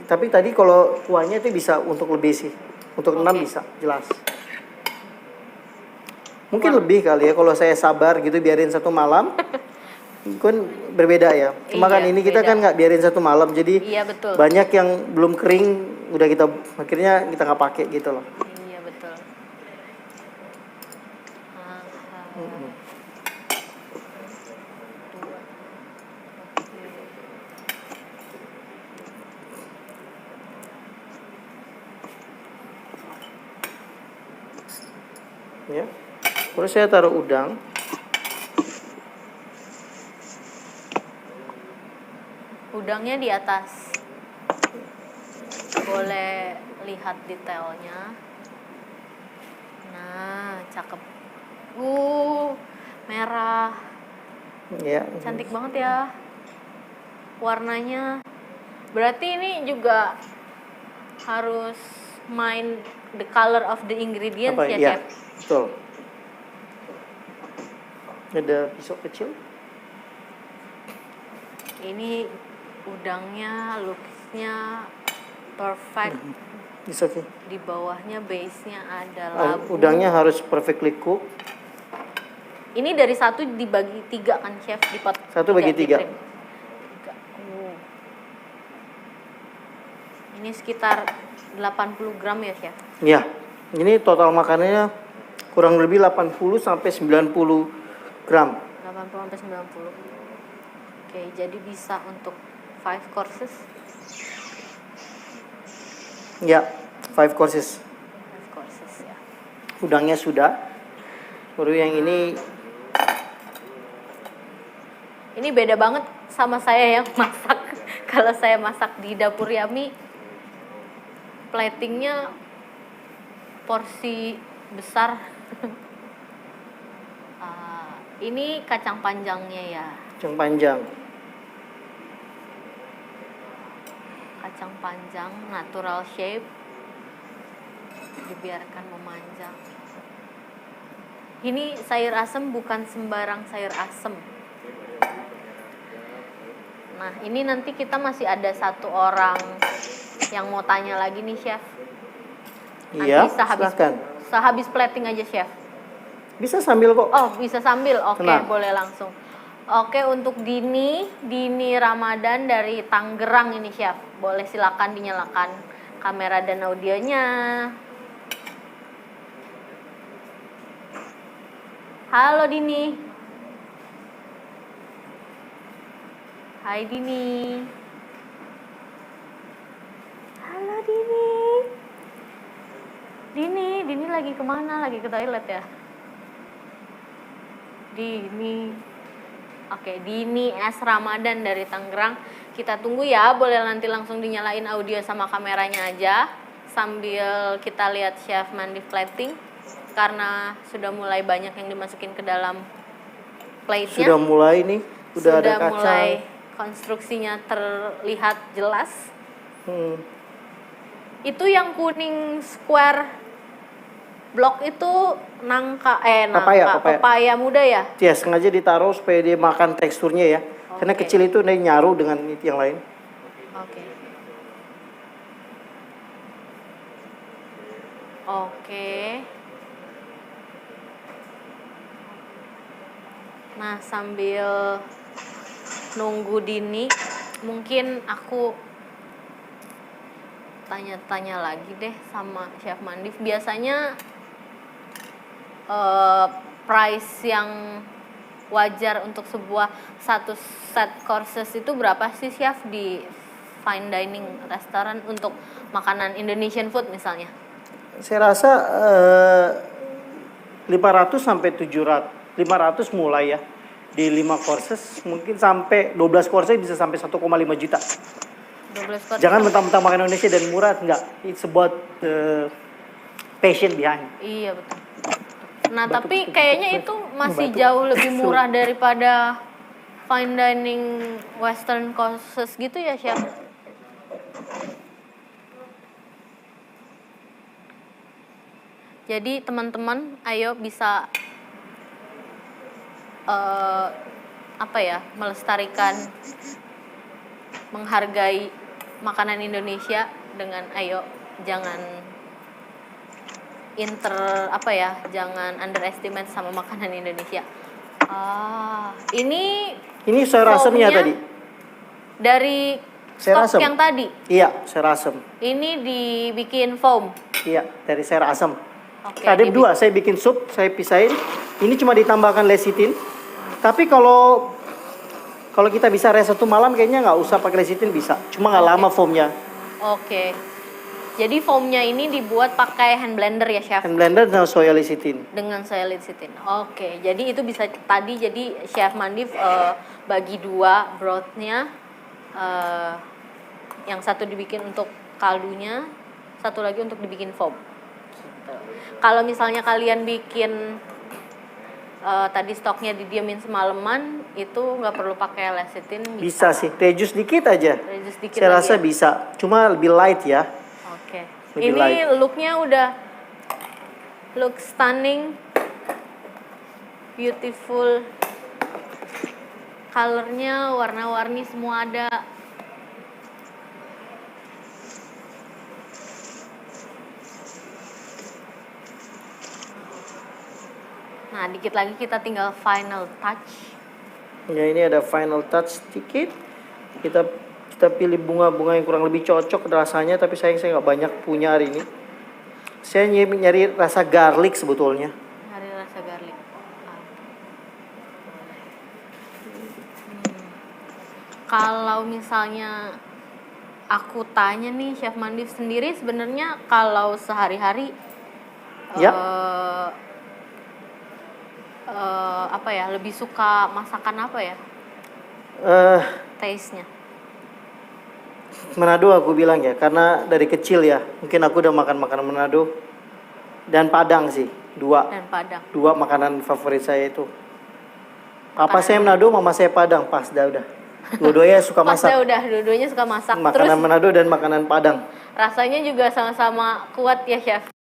tapi tadi kalau kuahnya itu bisa untuk lebih sih. Untuk 6 bisa, jelas. Mungkin lebih kali ya kalau saya sabar gitu biarin 1 malam. Kan berbeda ya. Cuma kan Iya, ini kita beda. kan nggak biarin 1 malam. Jadi Iya, betul. banyak yang belum kering udah kita akhirnya kita nggak pakai gitu loh. Iya, betul. Aha. Ya. Terus saya taruh udang. Udangnya di atas. Boleh lihat detailnya. Nah, cakep. Merah. Ya. Cantik banget ya. Warnanya. Berarti ini juga harus main the color of the ingredients Apa? ya, Ya, Chef? betul. Ada pisau kecil. Ini udangnya, looks-nya perfect. It's okay. Di bawahnya base-nya ada labu. Udangnya harus perfectly cook. Ini dari 1 dibagi 3 kan, Chef? Di pot 1 bagi 3. Ini sekitar 80 gram ya, Chef? Ya. Ini total makanannya kurang lebih 80 sampai 90 gram. 80 sampai 90. Oke, jadi bisa untuk 5 courses. Ya, 5 courses. 5 courses ya. Udangnya sudah. Baru yang ini beda banget sama saya yang masak. Kalau saya masak di dapur Yami, platingnya porsi besar. Ini kacang panjangnya ya. kacang panjang. Kacang panjang natural shape, dibiarkan memanjang. Ini sayur asem bukan sembarang sayur asem. Nah, ini nanti kita masih ada 1 orang yang mau tanya lagi nih, Chef. Nanti Iya, silahkan. sehabis plating aja, Chef. Bisa sambil kok. Oh, bisa sambil. Oke, Tenang. boleh langsung. Oke, untuk Dini Ramadan dari Tangerang ini, Chef. Boleh silakan dinyalakan kamera dan audionya. Halo Dini. Hai Dini. Dini lagi kemana? Lagi ke toilet ya? Dini. Oke, Dini S. Ramadan dari Tangerang. Kita tunggu ya, boleh nanti langsung dinyalain audio sama kameranya aja. Sambil kita lihat Chef Mandif plating. Karena sudah mulai banyak yang dimasukin ke dalam plate-nya. Sudah mulai nih, udah ada kacang. Mulai konstruksinya terlihat jelas. Itu yang kuning square blok itu pepaya muda ya? Ya, sengaja ditaruh supaya dia makan teksturnya ya. Karena kecil itu dia nyaru dengan yang lain. Oke. Nah, sambil nunggu Dini, mungkin aku tanya-tanya lagi deh sama Chef Mandif. Biasanya price yang wajar untuk sebuah satu set courses itu berapa sih Chef di fine dining restoran untuk makanan Indonesian food misalnya? Saya rasa 500 sampai 700. 500 mulai ya. Di 5 courses mungkin sampai 12 courses bisa sampai 1,5 juta. 12 courses. Jangan mentang-mentang makan Indonesia dan murah, enggak. It's about passion behind. Iya betul. Nah, tapi kayaknya itu masih jauh lebih murah daripada fine dining western courses gitu ya, Chef? Jadi teman-teman, ayo bisa melestarikan, menghargai makanan Indonesia dengan ayo jangan jangan underestimate sama makanan Indonesia. Ini sayur asemnya tadi. Dari sayur stok asem. yang tadi. Iya, sayur asem. Ini dibikin foam. Iya, dari sayur asem. Oke, ada dua, saya bikin sup, saya pisahin. Ini cuma ditambahkan lecithin. Tapi kalau kita bisa rest 1 malam kayaknya nggak usah pakai lecithin, bisa. Cuma nggak lama foamnya. Oke. Jadi foamnya ini dibuat pakai hand blender ya, Chef? Hand blender dengan soya lecithin. Dengan soya lecithin. Oke. Jadi itu bisa tadi jadi Chef Mandif bagi 2 brothnya. Yang satu dibikin untuk kaldunya, satu lagi untuk dibikin foam. Gitu. Kalau misalnya kalian bikin tadi stoknya didiamin semalaman, itu nggak perlu pakai lecithin. Bisa sih, reduce dikit aja. Reduce dikit saya rasa ya? bisa, cuma lebih light ya. Oke. Lebih Ini light. looknya udah look stunning, beautiful, colornya warna-warni semua ada. Nah, dikit lagi kita tinggal final touch. Ya, ini ada final touch sedikit. Kita pilih bunga-bunga yang kurang lebih cocok rasanya, tapi sayang saya nggak banyak punya hari ini. Saya nyari rasa garlic sebetulnya. Nyari rasa garlic. Kalau misalnya aku tanya nih, Chef Mandif sendiri sebenarnya kalau sehari-hari Ya. Lebih suka masakan apa ya? Taste-nya. Manado aku bilang ya, karena dari kecil ya, mungkin aku udah makan makanan Manado dan Padang sih, 2. Dan Padang. 2 makanan favorit saya itu. Papa saya Manado, mama saya Padang, pas dah udah. Dua-duanya suka masak. Dua-duanya suka masak. Makanan Terus Manado dan makanan Padang. rasanya juga sama-sama kuat ya, Chef?